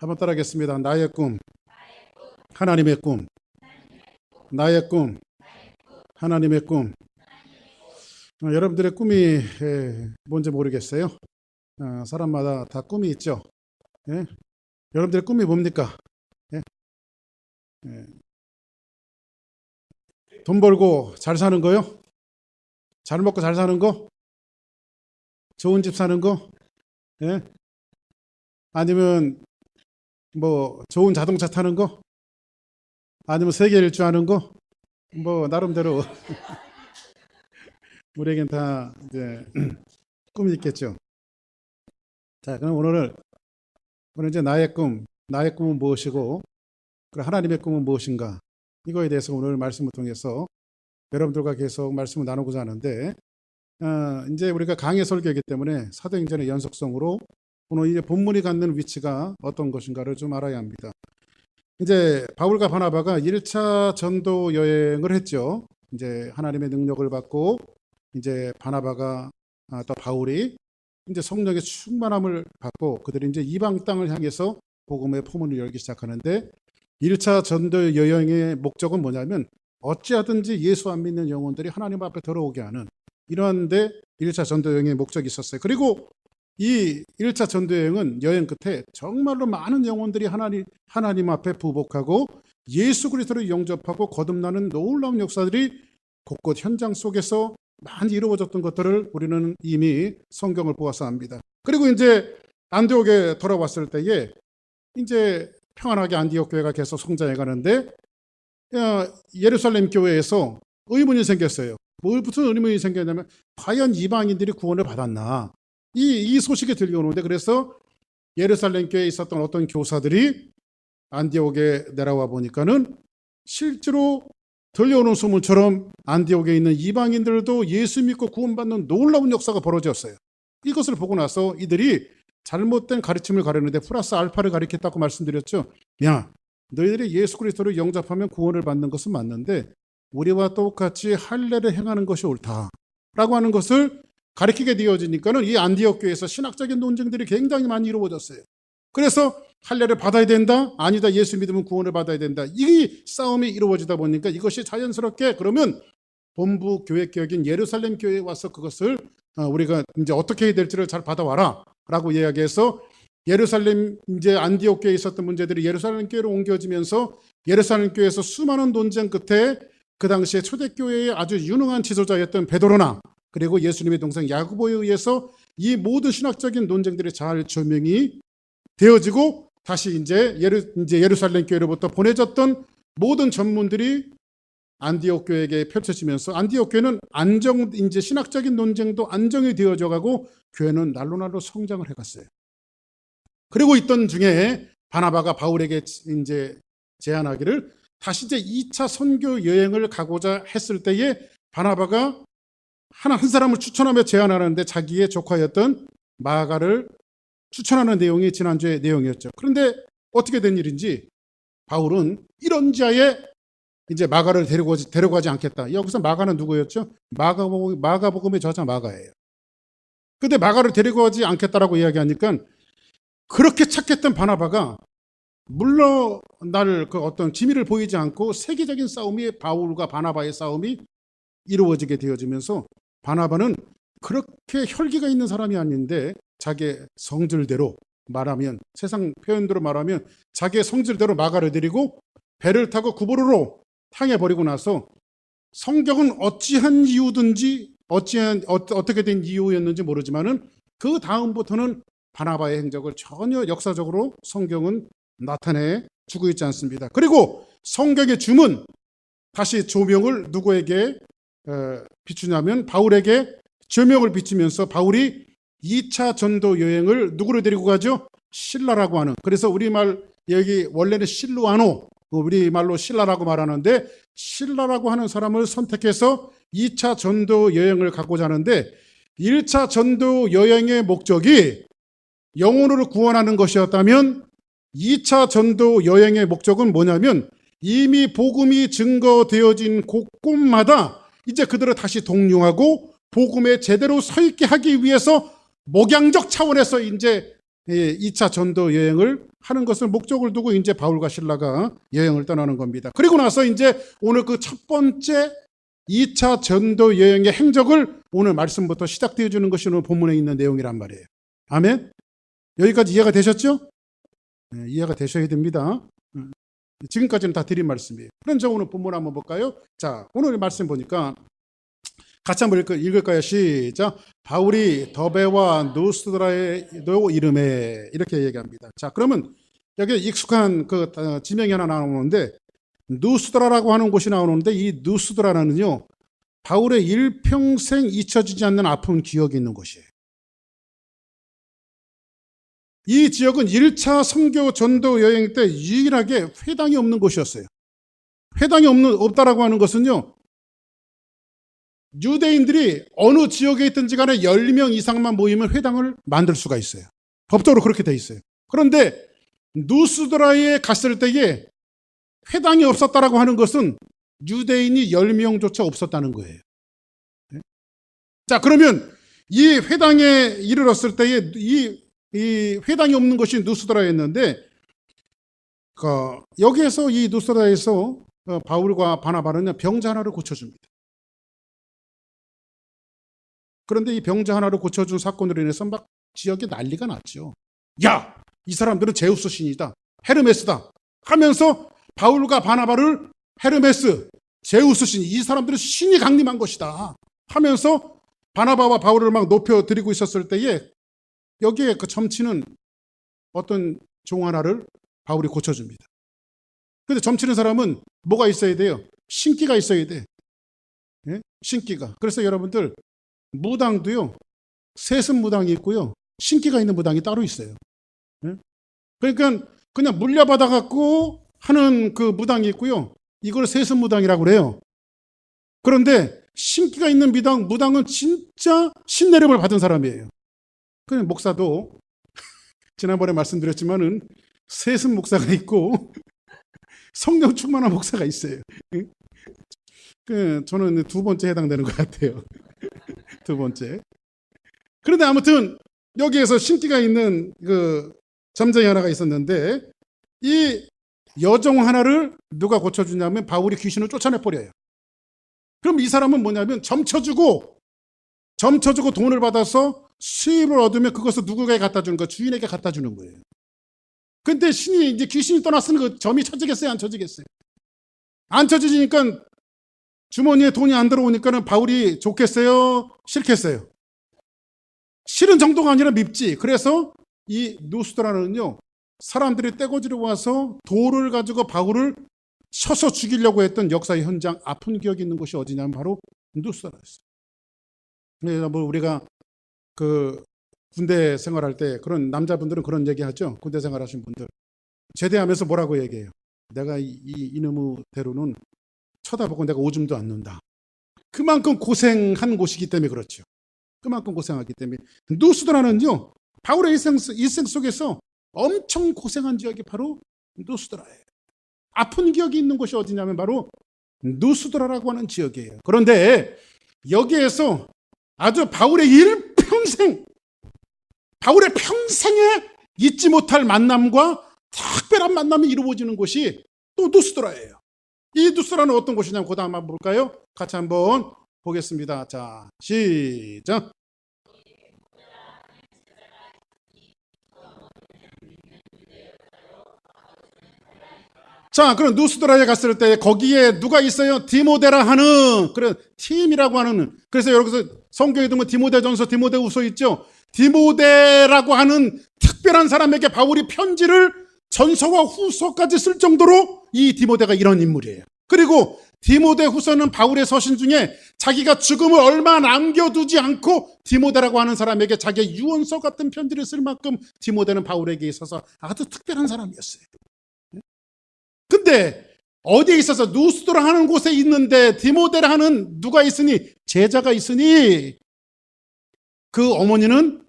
한번 따라하겠습니다. 나의 꿈, 하나님의 꿈. 나의 꿈, 하나님의 꿈. 여러분들의 꿈이 뭔지 모르겠어요. 사람마다 다 꿈이 있죠. 예? 여러분들의 꿈이 뭡니까? 예? 돈 벌고 잘 사는 거요? 잘 먹고 잘 사는 거? 좋은 집 사는 거? 예? 아니면 뭐 좋은 자동차 타는 거? 아니면 세계 일주하는 거? 뭐 나름대로 우리에겐 다 이제 꿈이 있겠죠. 자, 그럼 오늘 이제 나의 꿈은 무엇이고, 그리고 하나님의 꿈은 무엇인가? 이거에 대해서 오늘 말씀을 통해서 여러분들과 계속 말씀을 나누고자 하는데, 이제 우리가 강의 설교이기 때문에 사도행전의 연속성으로 오늘 이제 본문이 갖는 위치가 어떤 것인가를 좀 알아야 합니다. 이제 바울과 바나바가 1차 전도 여행을 했죠. 이제 하나님의 능력을 받고 이제 바나바가 또 바울이 이제 성령의 충만함을 받고 그들이 이제 이방 땅을 향해서 복음의 포문을 열기 시작하는데, 1차 전도 여행의 목적은 뭐냐면 어찌하든지 예수 안 믿는 영혼들이 하나님 앞에 들어오게 하는, 이러한데 1차 전도 여행의 목적이 있었어요. 그리고 이 1차 전도 여행은 여행 끝에 정말로 많은 영혼들이 하나님 앞에 부복하고 예수 그리스도를 영접하고 거듭나는 놀라운 역사들이 곳곳 현장 속에서 많이 이루어졌던 것들을 우리는 이미 성경을 보아서 압니다. 그리고 이제 안디옥에 돌아왔을 때에 이제 평안하게 안디옥 교회가 계속 성장해 가는데, 예루살렘 교회에서 의문이 생겼어요. 무슨 의문이 생겼냐면 과연 이방인들이 구원을 받았나, 이 소식이 들려오는데, 그래서 예루살렘 교회에 있었던 어떤 교사들이 안디옥에 내려와 보니까는 실제로 들려오는 소문처럼 안디옥에 있는 이방인들도 예수 믿고 구원받는 놀라운 역사가 벌어졌어요. 이것을 보고 나서 이들이 잘못된 가르침을 가르는데 플러스 알파를 가리켰다고 말씀드렸죠. 야, 너희들이 예수 그리스도를 영접하면 구원을 받는 것은 맞는데 우리와 똑같이 할례를 행하는 것이 옳다라고 하는 것을 가르치게 되어지니까는 이 안디옥 교회에서 신학적인 논쟁들이 굉장히 많이 이루어졌어요. 그래서 할례를 받아야 된다, 아니다, 예수 믿으면 구원을 받아야 된다, 이 싸움이 이루어지다 보니까 이것이 자연스럽게 그러면 본부 교회 개혁인 예루살렘 교회에 와서 그것을 우리가 이제 어떻게 해야 될지를 잘 받아와라 라고 이야기해서, 예루살렘 이제 안디옥 교회에 있었던 문제들이 예루살렘 교회로 옮겨지면서 예루살렘 교회에서 수많은 논쟁 끝에 그 당시에 초대교회의 아주 유능한 지도자였던 베드로나 그리고 예수님의 동생 야고보에 의해서 이 모든 신학적인 논쟁들이 잘 조명이 되어지고, 다시 이제 예루살렘 교회로부터 보내졌던 모든 전문들이 안디옥 교회에게 펼쳐지면서 안디옥 교회는 이제 신학적인 논쟁도 안정이 되어져 가고 교회는 날로 성장을 해갔어요. 그리고 있던 중에 바나바가 바울에게 이제 제안하기를, 다시 이제 2차 선교 여행을 가고자 했을 때에 바나바가 한 사람을 추천하며 제안하는데 자기의 조카였던 마가를 추천하는 내용이 지난주의 내용이었죠. 그런데 어떻게 된 일인지 바울은 이런 자에 이제 마가를 데려가지 않겠다. 여기서 마가는 누구였죠? 마가복음의 저자 마가예요. 근데 마가를 데려가지 않겠다라고 이야기하니까 그렇게 착했던 바나바가 물러날 그 어떤 기미를 보이지 않고 세계적인 싸움이, 바울과 바나바의 싸움이 이루어지게 되어지면서 바나바는 그렇게 혈기가 있는 사람이 아닌데 자기의 성질대로 말하면, 세상 표현대로 말하면 자기의 성질대로 마가를 데리고 배를 타고 구부로로 향해 버리고 나서, 성경은 어찌한 이유든지 어떻게 된 이유였는지 모르지만은 그 다음부터는 바나바의 행적을 전혀 역사적으로 성경은 나타내 주고 있지 않습니다. 그리고 성경의 주문, 다시 조명을 누구에게 비추냐면 바울에게 조명을 비추면서 바울이 2차 전도 여행을 누구를 데리고 가죠? 실라라고 하는, 그래서 우리말 여기 원래는 실루아노, 우리말로 실라라고 말하는데 실라라고 하는 사람을 선택해서 2차 전도 여행을 가고자 하는데, 1차 전도 여행의 목적이 영혼을 구원하는 것이었다면 2차 전도 여행의 목적은 뭐냐면 이미 복음이 증거되어진 곳곳마다 이제 그들을 다시 독려하고 복음에 제대로 서 있게 하기 위해서 목양적 차원에서 이제 2차 전도 여행을 하는 것을 목적을 두고 이제 바울과 실라가 여행을 떠나는 겁니다. 그리고 나서 이제 오늘 그 첫 번째 2차 전도 여행의 행적을 오늘 말씀부터 시작되어 주는 것이 오늘 본문에 있는 내용이란 말이에요. 아멘? 여기까지 이해가 되셨죠? 네, 이해가 되셔야 됩니다. 지금까지는 다 드린 말씀이에요. 그럼 저 오늘 본문 한번 볼까요? 자, 오늘 말씀 보니까 같이 한번 읽을까요? 시작. 바울이 더베와 누스드라에도 이름에 이렇게 얘기합니다. 자, 그러면 여기 익숙한 그 지명이 하나 나오는데 누스드라라고 하는 곳이 나오는데 이 누스드라는요 바울의 일평생 잊혀지지 않는 아픈 기억이 있는 곳이에요. 이 지역은 1차 선교 전도 여행 때 유일하게 회당이 없는 곳이었어요. 회당이 없다라고 하는 것은요 유대인들이 어느 지역에 있든지 간에 10명 이상만 모이면 회당을 만들 수가 있어요. 법적으로 그렇게 돼 있어요. 그런데 누스드라에 갔을 때에 회당이 없었다라고 하는 것은 유대인이 10명조차 없었다는 거예요. 자, 그러면 이 회당에 이르렀을 때에 이 회당이 없는 것이 누스드라였는데 여기에서 이 누스드라에서 바울과 바나바는 병자 하나를 고쳐줍니다. 그런데 이 병자 하나를 고쳐준 사건으로 인해서 막 지역에 난리가 났죠. 야! 이 사람들은 제우스 신이다. 헤르메스다. 하면서 바울과 바나바를 헤르메스, 제우스 신, 이 사람들은 신이 강림한 것이다. 하면서 바나바와 바울을 막 높여드리고 있었을 때에 여기에 그 점치는 어떤 종 하나를 바울이 고쳐줍니다. 그런데 점치는 사람은 뭐가 있어야 돼요? 신기가 있어야 돼. 예? 신기가. 그래서 여러분들 무당도요. 세습 무당이 있고요. 신기가 있는 무당이 따로 있어요. 예? 그러니까 그냥 물려받아 갖고 하는 그 무당이 있고요. 이걸 세습 무당이라고 그래요. 그런데 신기가 있는 무당은 진짜 신내림을 받은 사람이에요. 그 목사도 지난번에 말씀드렸지만은 세습 목사가 있고 성령 충만한 목사가 있어요. 저는 두 번째 해당되는 것 같아요. 두 번째. 그런데 아무튼 여기에서 신기가 있는 그 점쟁이 하나가 있었는데 이 여종 하나를 누가 고쳐주냐면 바울이 귀신을 쫓아내버려요. 그럼 이 사람은 뭐냐면 점쳐주고 돈을 받아서 수입을 얻으면 그것을 누구에게 갖다 주는 거예요? 주인에게 갖다 주는 거예요. 근데 이제 귀신이 떠났으니 그 점이 쳐지겠어요? 안 쳐지겠어요? 안 쳐지니까 주머니에 돈이 안 들어오니까는 바울이 좋겠어요? 싫겠어요? 싫은 정도가 아니라 밉지. 그래서 이 누스드라는요, 사람들이 떼거지로 와서 돌을 가지고 바울을 쳐서 죽이려고 했던 역사의 현장, 아픈 기억이 있는 곳이 어디냐면 바로 누스드라였어요. 뭐 우리가 그 군대 생활할 때 그런 남자분들은 그런 얘기하죠. 군대 생활하신 분들 제대하면서 뭐라고 얘기해요? 내가 이놈의 대로는 쳐다보고 내가 오줌도 안 눈다. 그만큼 고생한 곳이기 때문에 그렇죠. 그만큼 고생하기 때문에 누스드라는요 바울의 일생 속에서 엄청 고생한 지역이 바로 누스드라예요. 아픈 기억이 있는 곳이 어디냐면 바로 누스드라라고 하는 지역이에요. 그런데 여기에서 아주 바울의 평생에 잊지 못할 만남과 특별한 만남이 이루어지는 곳이 또 누스드라예요. 이 누스드라는 어떤 곳이냐면 그 다음 한번 볼까요? 같이 한번 보겠습니다. 자, 시작. 자, 그럼 누스드라에 갔을 때 거기에 누가 있어요? 디모데라 하는 그런 팀이라고 하는. 그래서 여기서 성경에 보면 디모데전서, 디모데후서 있죠. 디모데라고 하는 특별한 사람에게 바울이 편지를 전서와 후서까지 쓸 정도로 이 디모데가 이런 인물이에요. 그리고 디모데후서는 바울의 서신 중에 자기가 죽음을 얼마 남겨두지 않고 디모데라고 하는 사람에게 자기의 유언서 같은 편지를 쓸 만큼 디모데는 바울에게 있어서 아주 특별한 사람이었어요. 근데 어디에 있어서 누스드라 하는 곳에 있는데 디모데라 하는 누가 있으니? 제자가 있으니 그 어머니는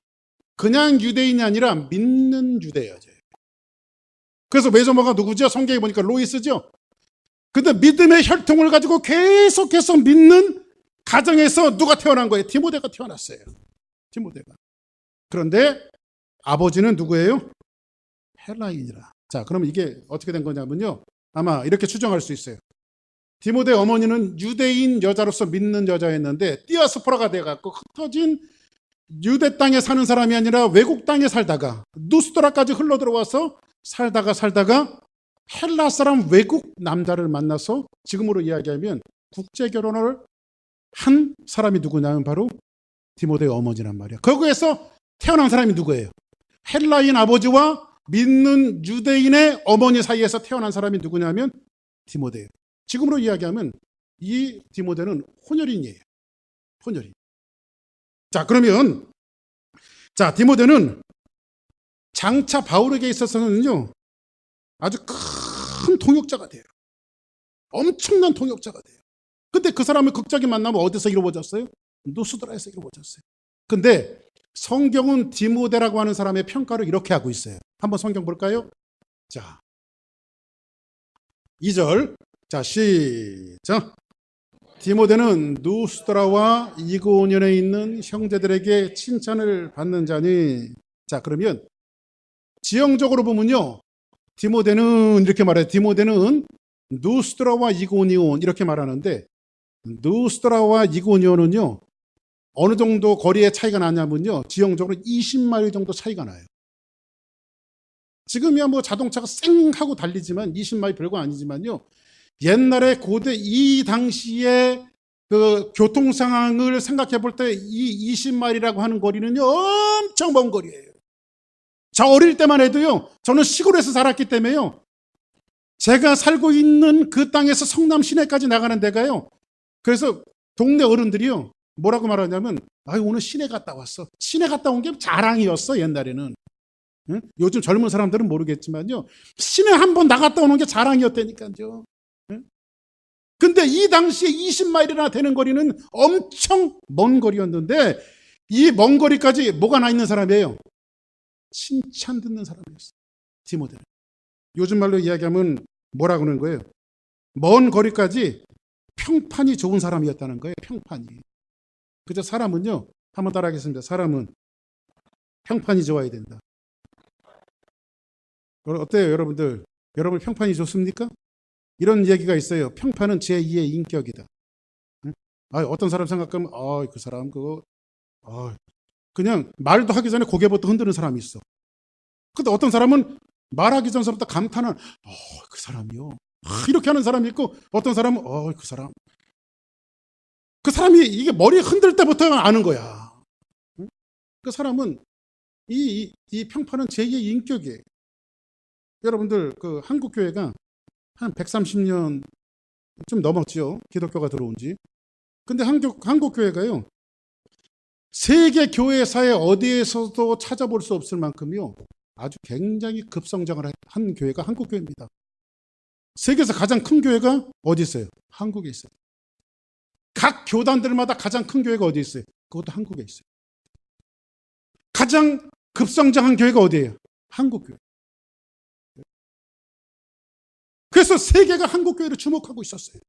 그냥 유대인이 아니라 믿는 유대여자예요. 그래서 외조모가 누구죠? 성경에 보니까 로이스죠. 근데 믿음의 혈통을 가지고 계속해서 믿는 가정에서 누가 태어난 거예요? 디모데가 태어났어요. 디모데가. 그런데 아버지는 누구예요? 헬라인이라. 자, 그럼 이게 어떻게 된 거냐면요. 아마 이렇게 추정할 수 있어요. 디모데 어머니는 유대인 여자로서 믿는 여자였는데 디아스포라가 돼갖고 흩어진 유대 땅에 사는 사람이 아니라 외국 땅에 살다가 누스드라까지 흘러 들어와서 살다가 헬라 사람 외국 남자를 만나서 지금으로 이야기하면 국제 결혼을 한 사람이 누구냐면 바로 디모데의 어머니란 말이야. 거기에서 태어난 사람이 누구예요? 헬라인 아버지와 믿는 유대인의 어머니 사이에서 태어난 사람이 누구냐면 디모데예요. 지금으로 이야기하면 이 디모데는 혼혈인이에요. 혼혈인. 자, 그러면 디모데는 장차 바울에게 있어서는요 아주 큰 통역자가 돼요. 엄청난 통역자가 돼요. 근데 그 사람을 극적인 만남은 어디서 이루어졌어요? 누스드라에서 이루어졌어요. 근데 성경은 디모데라고 하는 사람의 평가를 이렇게 하고 있어요. 한번 성경 볼까요? 자, 2절. 자, 시작. 디모데는 누스드라와 이고니온에 있는 형제들에게 칭찬을 받는 자니. 자, 그러면 지형적으로 보면요, 디모데는 이렇게 말해요. 디모데는 누스드라와 이고니온 이렇게 말하는데, 누스드라와 이고니온은요 어느 정도 거리의 차이가 나냐면요, 지형적으로 20마일 정도 차이가 나요. 지금이야 뭐 자동차가 쌩 하고 달리지만 20마일 별거 아니지만요, 옛날에 고대 이 당시에 그 교통 상황을 생각해 볼 때 이 20마일이라고 하는 거리는요 엄청 먼 거리예요. 저 어릴 때만 해도요, 저는 시골에서 자랐기 때문에요, 제가 살고 있는 그 땅에서 성남 시내까지 나가는 데가요, 그래서 동네 어른들이요 뭐라고 말하냐면, 아유 오늘 시내 갔다 왔어. 시내 갔다 온 게 자랑이었어 옛날에는. 응? 요즘 젊은 사람들은 모르겠지만요, 시내 한번 나갔다 오는 게 자랑이었다니까요. 응? 근데 이 당시에 20마일이나 되는 거리는 엄청 먼 거리였는데, 이 먼 거리까지 뭐가 나 있는 사람이에요? 칭찬 듣는 사람이었어요, 디모데는. 요즘 말로 이야기하면 뭐라고 하는 거예요? 먼 거리까지 평판이 좋은 사람이었다는 거예요. 평판이. 그죠? 사람은요, 한번 따라하겠습니다. 사람은 평판이 좋아야 된다. 어때요 여러분들? 여러분 평판이 좋습니까? 이런 얘기가 있어요. 평판은 제2의 인격이다. 응? 어떤 사람 생각하면 그 사람 그거 그냥 말도 하기 전에 고개부터 흔드는 사람이 있어. 근데 어떤 사람은 말하기 전부터 감탄은 그 사람이요, 이렇게 하는 사람이 있고, 어떤 사람은 그 사람이 이게 머리 흔들 때부터 아는 거야. 응? 그 사람은 이 평판은 제2의 인격이에요. 여러분들 그 한국 교회가 한 130년 좀 넘었죠, 기독교가 들어온 지. 근데 한국 교회가요, 세계 교회사에 어디에서도 찾아볼 수 없을 만큼요 아주 굉장히 급성장을 한 교회가 한국 교회입니다. 세계에서 가장 큰 교회가 어디 있어요? 한국에 있어요. 각 교단들마다 가장 큰 교회가 어디 있어요? 그것도 한국에 있어요. 가장 급성장한 교회가 어디예요? 한국 교회. 그래서 세계가 한국 교회를 주목하고 있었어요.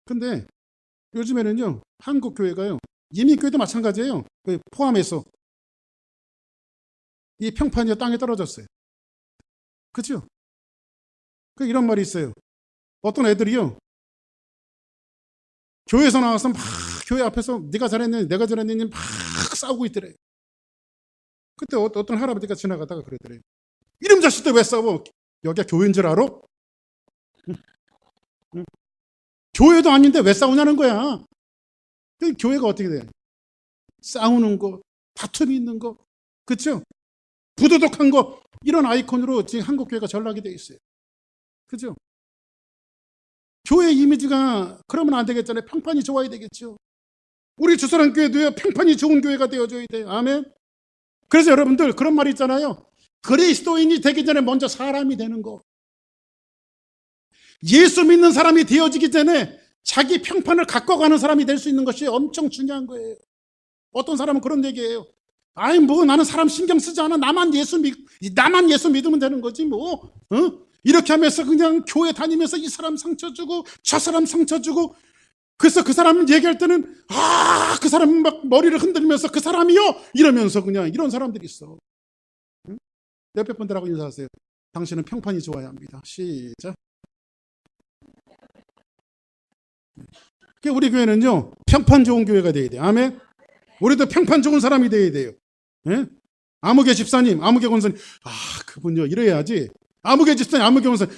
근데 요즘에는요 한국 교회가요, 이민교회도 마찬가지예요. 포함해서 이 평판이 땅에 떨어졌어요. 그렇죠? 이런 말이 있어요. 어떤 애들이요, 교회에서 나와서 막 교회 앞에서 네가 잘했느니 내가 잘했느니 막 싸우고 있더래요. 그때 어떤 할아버지가 지나가다가 그러더래요. 이름 자식들 왜 싸워? 여기가 교회인 줄 알아? 응? 교회도 아닌데 왜 싸우냐는 거야. 교회가 어떻게 돼? 싸우는 거, 다툼이 있는 거, 그렇죠? 부도덕한 거, 이런 아이콘으로 지금 한국 교회가 전락이 돼 있어요. 그죠? 교회 이미지가 그러면 안 되겠잖아요. 평판이 좋아야 되겠죠. 우리 주사랑교회도요 평판이 좋은 교회가 되어줘야 돼요. 아멘. 그래서 여러분들 그런 말이 있잖아요. 그리스도인이 되기 전에 먼저 사람이 되는 거. 예수 믿는 사람이 되어지기 전에 자기 평판을 갖고 가는 사람이 될 수 있는 것이 엄청 중요한 거예요. 어떤 사람은 그런 얘기예요. 나는 사람 신경 쓰지 않아. 나만 예수 믿으면 되는 거지 뭐. 이렇게 하면서 그냥 교회 다니면서 이 사람 상처 주고 저 사람 상처 주고, 그래서 그 사람 얘기할 때는 그 사람 막 머리를 흔들면서 그 사람이요 이러면서 그냥 이런 사람들이 있어. 응? 옆에 분들하고 인사하세요. 당신은 평판이 좋아야 합니다. 시작. 우리 교회는요 평판 좋은 교회가 돼야 돼요. 아멘. 우리도 평판 좋은 사람이 돼야 돼요. 예? 아무개 집사님, 아무개 권사님, 그분요 이래야지. 아무개 집사님, 아무개 권사님,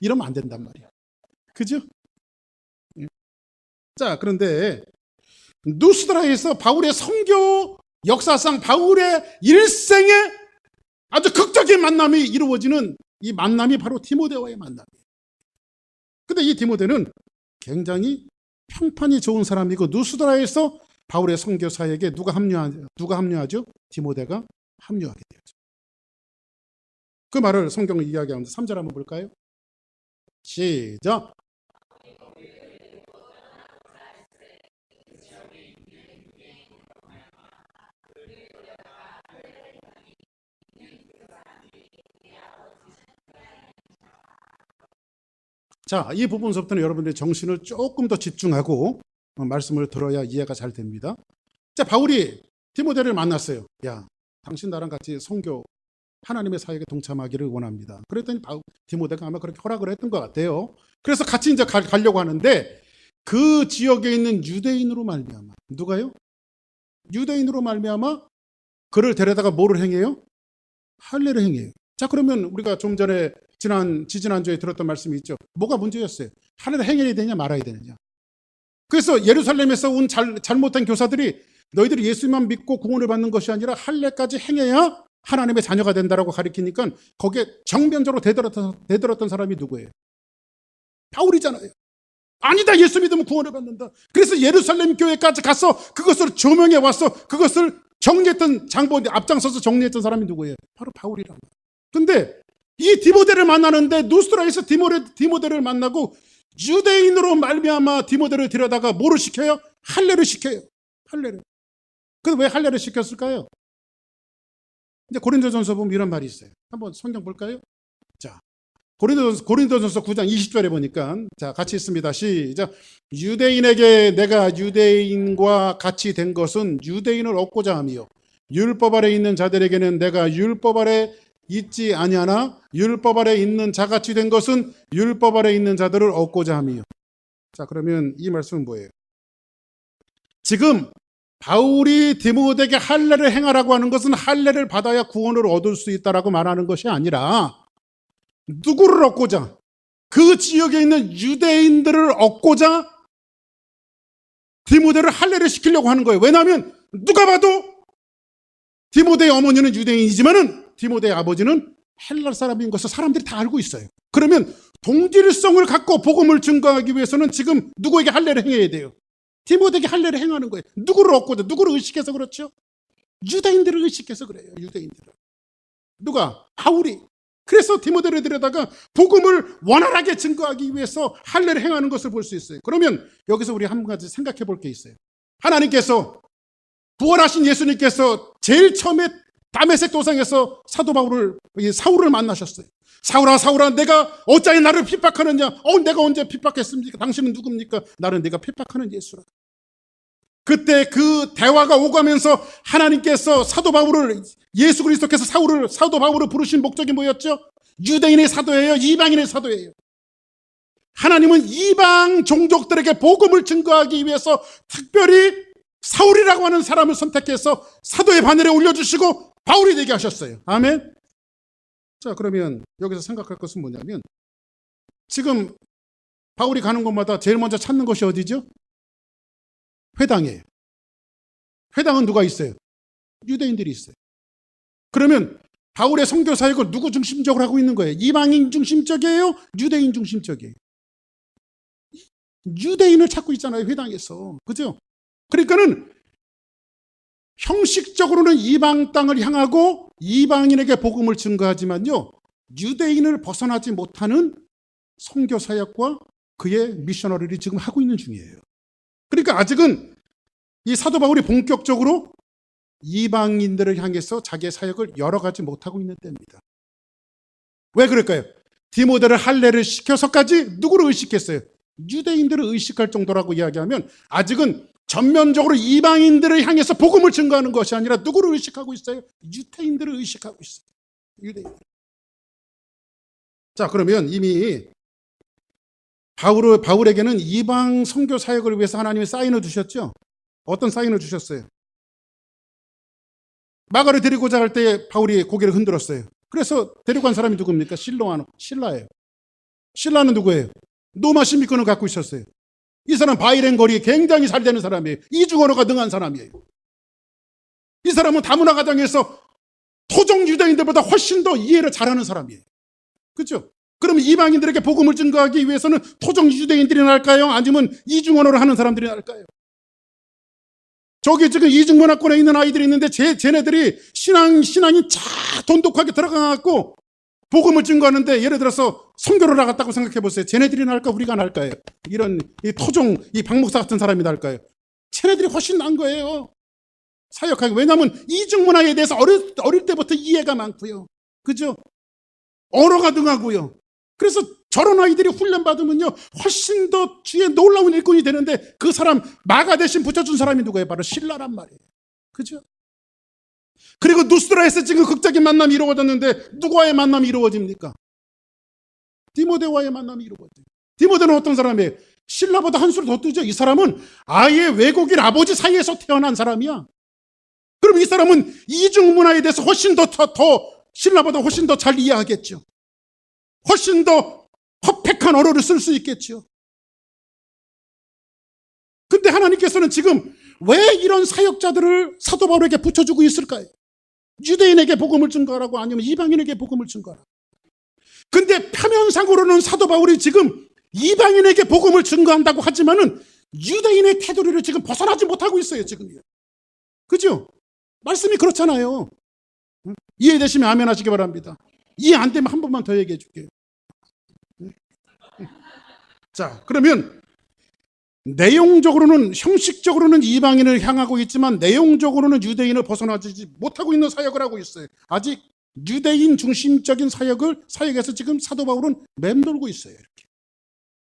이러면 안 된단 말이야. 그죠? 예. 자, 그런데 누스드라에서 바울의 선교 역사상 바울의 일생에 아주 극적인 만남이 이루어지는 이 만남이 바로 디모데와의 만남이에요. 근데 이 디모데는 굉장히 평판이 좋은 사람이고 누스드라에서 바울의 선교 사역에 누가 합류하죠? 디모데가 합류하게 되죠. 그 말을 성경을 이야기하면서 3절 한번 볼까요? 시작. 자, 이 부분서부터는 여러분들의 정신을 조금 더 집중하고 말씀을 들어야 이해가 잘 됩니다. 자, 바울이 디모데를 만났어요. 야, 당신 나랑 같이 선교 하나님의 사역에 동참하기를 원합니다. 그랬더니 디모데가 아마 그렇게 허락을 했던 것 같아요. 그래서 같이 이제 가려고 하는데 그 지역에 있는 유대인으로 말미암아 누가요? 유대인으로 말미암아 그를 데려다가 뭐를 행해요? 할례를 행해요. 자, 그러면 우리가 좀 전에 지지난주에 들었던 말씀이 있죠. 뭐가 문제였어요? 할례를 행해야 되냐 말아야 되느냐. 그래서 예루살렘에서 온 잘못된 교사들이 너희들이 예수만 믿고 구원을 받는 것이 아니라 할례까지 행해야 하나님의 자녀가 된다라고 가리키니까 거기에 정면적으로 대들었던 사람이 누구예요? 바울이잖아요. 아니다, 예수 믿으면 구원을 받는다. 그래서 예루살렘 교회까지 가서 그것을 조명해 와서 그것을 정리했던 장본이 앞장서서 정리했던 사람이 누구예요? 바로 바울이란 말이에요. 근데 이 디모데를 만나는데 누스드라에서 디모데를 만나고 유대인으로 말미암아 디모데를 데려다가 뭐를 시켜요? 할례를 시켜요. 할례를. 근데 왜 할례를 시켰을까요? 이제 고린도전서 보면 이런 말이 있어요. 한번 성경 볼까요? 자, 고린도전서 9장 20절에 보니까 자, 같이 있습니다. 시작. 유대인에게 내가 유대인과 같이 된 것은 유대인을 얻고자 함이요 율법 아래 있는 자들에게는 내가 율법 아래 있지 아니하나 율법 아래 있는 자같이 된 것은 율법 아래 있는 자들을 얻고자 함이요. 자, 그러면 이 말씀은 뭐예요? 지금 바울이 디모데에게 할례를 행하라고 하는 것은 할례를 받아야 구원을 얻을 수 있다라고 말하는 것이 아니라 누구를 얻고자, 그 지역에 있는 유대인들을 얻고자 디모데를 할례를 시키려고 하는 거예요. 왜냐하면 누가 봐도 디모데의 어머니는 유대인이지만은 디모데의 아버지는 헬라 사람인 것을 사람들이 다 알고 있어요. 그러면 동질성을 갖고 복음을 증거하기 위해서는 지금 누구에게 할례를 행해야 돼요? 디모데에게 할례를 행하는 거예요. 누구를 얻고자, 누구를 의식해서 그렇죠? 유대인들을 의식해서 그래요. 유대인들을. 누가? 바울이. 그래서 디모데를 데려다가 복음을 원활하게 증거하기 위해서 할례를 행하는 것을 볼 수 있어요. 그러면 여기서 우리 한 가지 생각해 볼 게 있어요. 하나님께서 부활하신 예수님께서 제일 처음에 다메섹 도상에서 사도 사울을 만나셨어요. 사울아, 사울아, 내가 어찌하여 나를 핍박하느냐? 내가 언제 핍박했습니까? 당신은 누굽니까? 나는 네가 핍박하는 예수라. 그때 그 대화가 오가면서 하나님께서 사도 바울을, 예수 그리스도께서 사도 바울을 부르신 목적이 뭐였죠? 유대인의 사도예요? 이방인의 사도예요? 하나님은 이방 종족들에게 복음을 증거하기 위해서 특별히 사울이라고 하는 사람을 선택해서 사도의 바늘에 올려주시고 바울이 되게 하셨어요. 아멘. 자, 그러면 여기서 생각할 것은 뭐냐면 지금 바울이 가는 곳마다 제일 먼저 찾는 것이 어디죠? 회당이에요. 회당은 누가 있어요? 유대인들이 있어요. 그러면 바울의 선교 사역을 누구 중심적으로 하고 있는 거예요? 이방인 중심적이에요? 유대인 중심적이에요? 유대인을 찾고 있잖아요, 회당에서. 그죠? 그러니까는 형식적으로는 이방 땅을 향하고 이방인에게 복음을 증거하지만요, 유대인을 벗어나지 못하는 선교 사역과 그의 미셔너리를 지금 하고 있는 중이에요. 그러니까 아직은 이 사도 바울이 본격적으로 이방인들을 향해서 자기의 사역을 열어가지 못하고 있는 때입니다. 왜 그럴까요? 디모데를 할례를 시켜서까지 누구를 의식했어요? 유대인들을 의식할 정도라고 이야기하면 아직은 전면적으로 이방인들을 향해서 복음을 증거하는 것이 아니라 누구를 의식하고 있어요? 유대인들을 의식하고 있어요. 유대인들. 자, 그러면 이미 바울에게는 이방 선교 사역을 위해서 하나님이 사인을 주셨죠? 어떤 사인을 주셨어요? 마가를 데리고자 할 때 바울이 고개를 흔들었어요. 그래서 데리고 간 사람이 누굽니까? 신라예요. 신라는 누구예요? 노마 신비권을 갖고 있었어요. 이 사람 바이렌 거리 굉장히 잘 되는 사람이에요. 이중언어가 능한 사람이에요. 이 사람은 다문화 가정에서 토종 유대인들보다 훨씬 더 이해를 잘하는 사람이에요. 그렇죠? 그럼 이방인들에게 복음을 증거하기 위해서는 토종 유대인들이 나을까요? 아니면 이중언어를 하는 사람들이 나을까요? 저기 지금 이중문화권에 있는 아이들이 있는데 쟤네들이 신앙이 돈독하게 들어가갖고 복음을 증거하는데 예를 들어서 선교를 나갔다고 생각해 보세요. 쟤네들이 나을까 우리가 나을까요? 이런 이 토종 이 박목사 같은 사람이 나을까요? 쟤네들이 훨씬 나은 거예요. 사역하기. 왜냐하면 이중문화에 대해서 어릴 때부터 이해가 많고요. 그죠? 언어가 능하고요. 그래서 저런 아이들이 훈련받으면요 훨씬 더 주의 놀라운 일꾼이 되는데 그 사람 마가 대신 붙여준 사람이 누구예요? 바로 신라란 말이에요. 그죠? 그리고 누스드라에서 지금 극적인 만남이 이루어졌는데 누구와의 만남이 이루어집니까? 디모데와의 만남이 이루어져요. 디모데는 어떤 사람이에요? 신라보다 한 수를 더 뜨죠. 이 사람은 아예 외국인 아버지 사이에서 태어난 사람이야. 그럼 이 사람은 이중 문화에 대해서 훨씬 더 신라보다 훨씬 더 잘 이해하겠죠. 훨씬 더 퍼펙트한 언어를 쓸 수 있겠죠. 근데 하나님께서는 지금 왜 이런 사역자들을 사도 바울에게 붙여주고 있을까요? 유대인에게 복음을 증거하라고 아니면 이방인에게 복음을 증거하라고. 근데 표면상으로는 사도 바울이 지금 이방인에게 복음을 증거한다고 하지만은 유대인의 테두리를 지금 벗어나지 못하고 있어요, 지금. 그죠? 말씀이 그렇잖아요. 이해되시면 아멘 하시기 바랍니다. 이해 안 되면 한 번만 더 얘기해 줄게요. 자, 그러면 내용적으로는 형식적으로는 이방인을 향하고 있지만 내용적으로는 유대인을 벗어나지 못하고 있는 사역을 하고 있어요. 아직 유대인 중심적인 사역에서 지금 사도 바울은 맴돌고 있어요. 이렇게.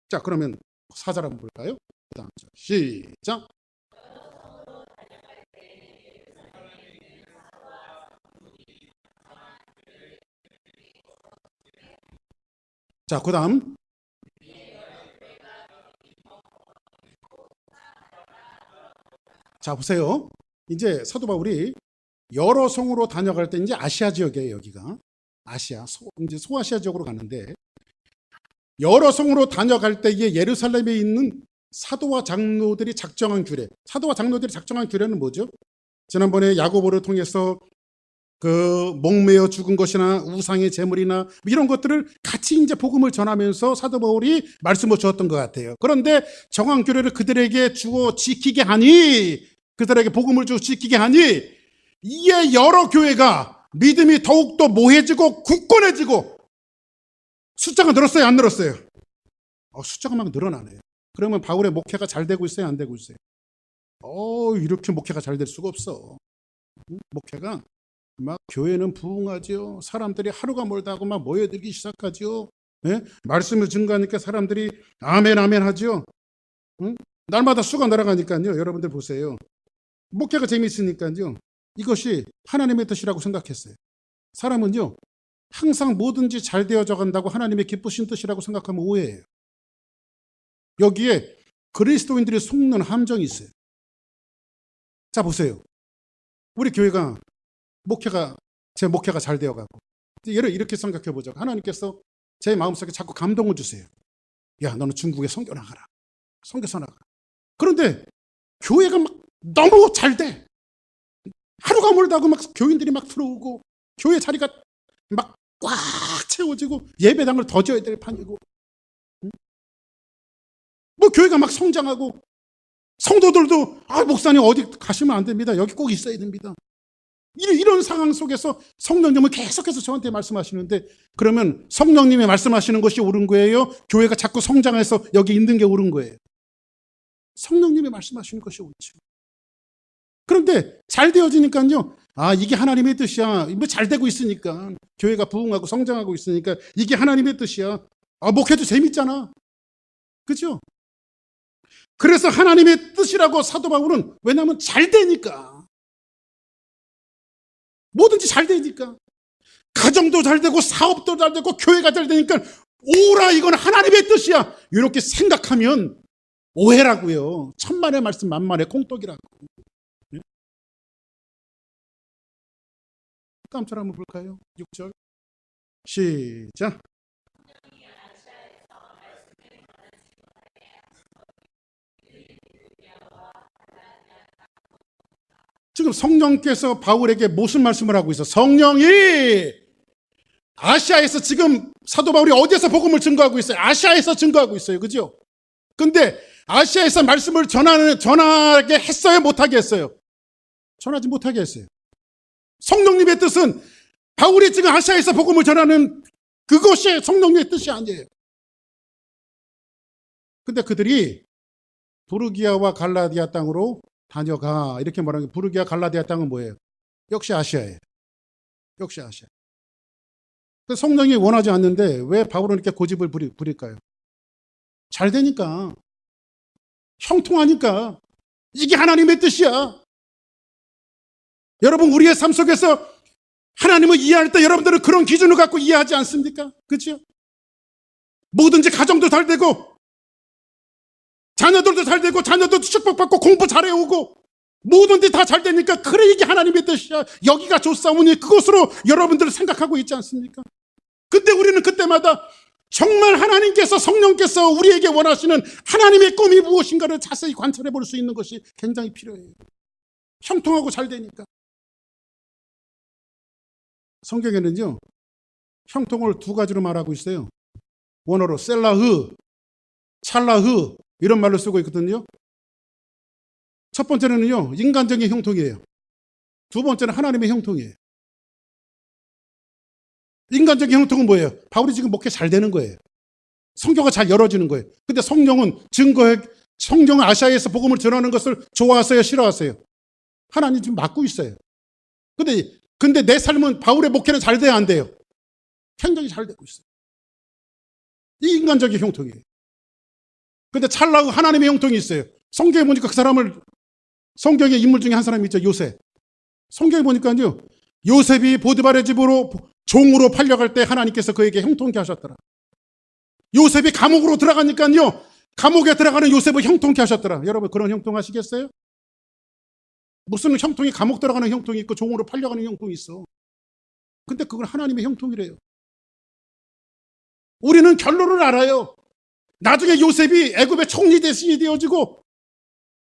자, 그러면 4절 한번 볼까요? 그다음 절 시작. 자, 그다음 자, 보세요. 이제 사도 바울이 여러 성으로 다녀갈 때 이제 아시아 지역이에요, 여기가. 이제 소아시아 지역으로 가는데 여러 성으로 다녀갈 때에 예루살렘에 있는 사도와 장로들이 작정한 규례. 사도와 장로들이 작정한 규례는 뭐죠? 지난번에 야고보를 통해서 그 목매어 죽은 것이나 우상의 제물이나 이런 것들을 같이 이제 복음을 전하면서 사도 바울이 말씀을 주었던 것 같아요. 그런데 정한 규례를 그들에게 주어 지키게 하니, 그들에게 복음을 주어 지키게 하니 이에 여러 교회가 믿음이 더욱더 모해지고 굳건해지고. 숫자가 늘었어요, 안 늘었어요? 숫자가 막 늘어나네요. 그러면 바울의 목회가 잘 되고 있어요, 안 되고 있어요? 이렇게 목회가 잘 될 수가 없어. 목회가 막 교회는 부흥하죠. 사람들이 하루가 멀다 하고 막 모여들기 시작하죠. 예? 말씀을 증거하니까 사람들이 아멘 아멘 하죠. 응? 날마다 수가 날아가니까요. 여러분들 보세요. 목회가 재미있으니까요. 이것이 하나님의 뜻이라고 생각했어요. 사람은요 항상 뭐든지 잘 되어져 간다고 하나님의 기쁘신 뜻이라고 생각하면 오해예요. 여기에 그리스도인들이 속는 함정이 있어요. 자, 보세요. 우리 교회가 제 목회가 잘 되어가고, 예를 이렇게 생각해 보죠. 하나님께서 제 마음속에 자꾸 감동을 주세요. 야, 너는 중국에 선교 나가라. 선교사 나가라. 그런데 교회가 막 너무 잘 돼. 하루가 멀다고 막 교인들이 막 들어오고 교회 자리가 막 꽉 채워지고 예배당을 더 지어야 될 판이고, 뭐 교회가 막 성장하고 성도들도 목사님 어디 가시면 안 됩니다. 여기 꼭 있어야 됩니다. 이런 상황 속에서 성령님은 계속해서 저한테 말씀하시는데, 그러면 성령님이 말씀하시는 것이 옳은 거예요? 교회가 자꾸 성장해서 여기 있는 게 옳은 거예요? 성령님이 말씀하시는 것이 옳죠. 그런데 잘 되어지니까요, 이게 하나님의 뜻이야. 뭐 잘 되고 있으니까, 교회가 부흥하고 성장하고 있으니까 이게 하나님의 뜻이야. 목회도 재밌잖아. 그죠? 그래서 하나님의 뜻이라고 사도 바울은, 왜냐하면 잘 되니까. 뭐든지 잘 되니까. 가정도 잘 되고 사업도 잘 되고 교회가 잘 되니까 오라, 이건 하나님의 뜻이야, 이렇게 생각하면 오해라고요. 천만의 말씀 만만의 콩떡이라고. 다음처럼 한번 볼까요? 6절 시작. 지금 성령께서 바울에게 무슨 말씀을 하고 있어? 성령이 아시아에서, 지금 사도 바울이 어디에서 복음을 증거하고 있어요? 아시아에서 증거하고 있어요. 그죠? 근데 아시아에서 말씀을 전하게 했어요? 못하게 했어요? 전하지 못하게 했어요. 성령님의 뜻은 바울이 지금 아시아에서 복음을 전하는 그것이 성령님의 뜻이 아니에요. 근데 그들이 부르기아와 갈라디아 땅으로 다녀가, 이렇게 말하는 게, 부르기아 갈라디아 땅은 뭐예요? 역시 아시아예요. 역시 아시아. 성령이 원하지 않는데 왜 바울은 이렇게 고집을 부릴까요? 잘 되니까, 형통하니까. 이게 하나님의 뜻이야. 여러분, 우리의 삶 속에서 하나님을 이해할 때 여러분들은 그런 기준을 갖고 이해하지 않습니까? 그렇죠? 뭐든지 가정도 잘 되고, 자녀들도 잘 되고, 자녀들도 축복받고, 공부 잘해오고, 뭐든지 다 잘 되니까, 그래, 이게 하나님의 뜻이야, 여기가 좋사오니, 그것으로 여러분들을 생각하고 있지 않습니까? 근데 우리는 그때마다 정말 하나님께서, 성령께서 우리에게 원하시는 하나님의 꿈이 무엇인가를 자세히 관찰해 볼 수 있는 것이 굉장히 필요해요. 형통하고 잘 되니까. 성경에는요, 형통을 두 가지로 말하고 있어요. 원어로 셀라흐, 찰라흐, 이런 말로 쓰고 있거든요. 첫 번째는요, 인간적인 형통이에요. 두 번째는 하나님의 형통이에요. 인간적인 형통은 뭐예요? 바울이 지금 목회 잘 되는 거예요. 성경가 잘 열어지는 거예요. 근데 성령은 성경은 아시아에서 복음을 전하는 것을 좋아하세요? 싫어하세요? 하나님 지금 막고 있어요. 근데 내 삶은, 바울의 목회는 잘 돼야 안 돼요? 굉장히 잘 되고 있어요. 이 인간적인 형통이에요. 근데 찰나고 하나님의 형통이 있어요. 성경에 보니까 그 사람을, 성경의 인물 중에 한 사람이 있죠. 요셉. 성경에 보니까요, 요셉이 보디발의 집으로 종으로 팔려갈 때 하나님께서 그에게 형통케 하셨더라. 요셉이 감옥으로 들어가니까요, 감옥에 들어가는 요셉을 형통케 하셨더라. 여러분, 그런 형통 하시겠어요? 무슨 형통이, 감옥 들어가는 형통이 있고 종으로 팔려가는 형통이 있어. 근데 그건 하나님의 형통이래요. 우리는 결론을 알아요. 나중에 요셉이 애굽의 총리 대신이 되어지고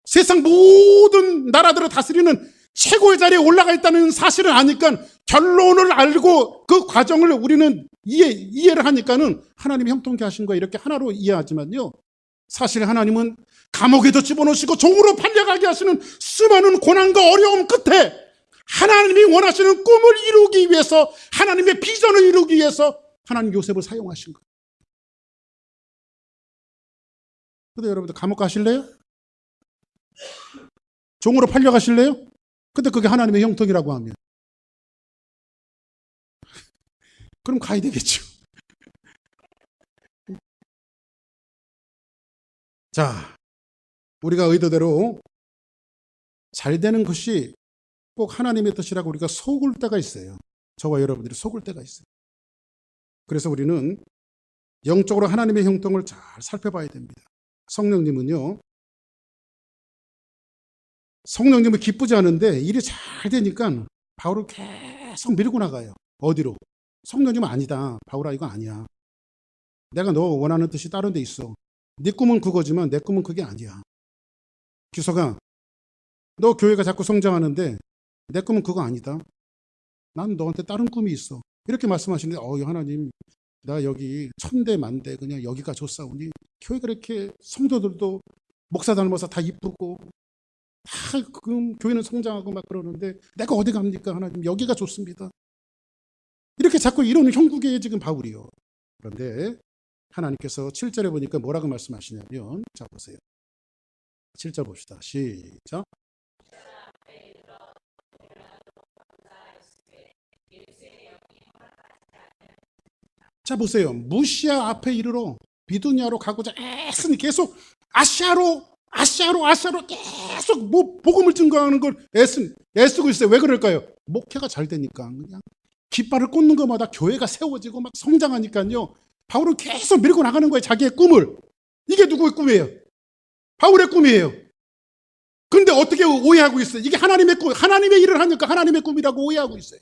세상 모든 나라들을 다스리는 최고의 자리에 올라가 있다는 사실을 아니까, 결론을 알고 그 과정을 우리는 이해를 하니까는 하나님이 형통케 하신 거야, 이렇게 하나로 이해하지만요, 사실 하나님은 감옥에도 집어넣으시고 종으로 팔려가게 하시는 수많은 고난과 어려움 끝에 하나님이 원하시는 꿈을 이루기 위해서, 하나님의 비전을 이루기 위해서 하나님 요셉을 사용하신 거예요. 근데 여러분들 감옥 가실래요? 종으로 팔려가실래요? 근데 그게 하나님의 형통이라고 하면, 그럼 가야 되겠죠. 자, 우리가 의도대로 잘 되는 것이 꼭 하나님의 뜻이라고 우리가 속을 때가 있어요. 저와 여러분들이 속을 때가 있어요. 그래서 우리는 영적으로 하나님의 형통을 잘 살펴봐야 됩니다. 성령님은 기쁘지 않은데 일이 잘 되니까 바울을 계속 밀고 나가요. 어디로? 성령님은 아니다. 바울아, 이거 아니야. 내가 너 원하는 뜻이 다른 데 있어. 네 꿈은 그거지만 내 꿈은 그게 아니야. 규서가, 너 교회가 자꾸 성장하는데 내 꿈은 그거 아니다. 난 너한테 다른 꿈이 있어. 이렇게 말씀하시는데, 하나님, 나 여기 천대 만대 그냥 여기가 좋사오니, 교회가 이렇게 성도들도 목사 닮아서 다 이쁘고 다 교회는 성장하고 막 그러는데 내가 어디 갑니까? 하나님, 여기가 좋습니다. 이렇게 자꾸 이러는 형국에 지금 바울이요. 그런데 하나님께서 7절에 보니까 뭐라고 말씀하시냐면, 자 보세요. 7절 봅시다. 시작. 자 보세요. 무시아 앞에 이르러 비두니아로 가고자 애쓰니 계속 아시아로 아시아로 계속 뭐 복음을 증거하는 걸 애쓰고 있어요. 왜 그럴까요? 목회가 잘 되니까. 그냥 깃발을 꽂는 것마다 교회가 세워지고 막 성장하니까요. 바울은 계속 밀고 나가는 거예요. 자기의 꿈을. 이게 누구의 꿈이에요? 바울의 꿈이에요. 그런데 어떻게 오해하고 있어요? 이게 하나님의 꿈, 하나님의 일을 하니까 하나님의 꿈이라고 오해하고 있어요.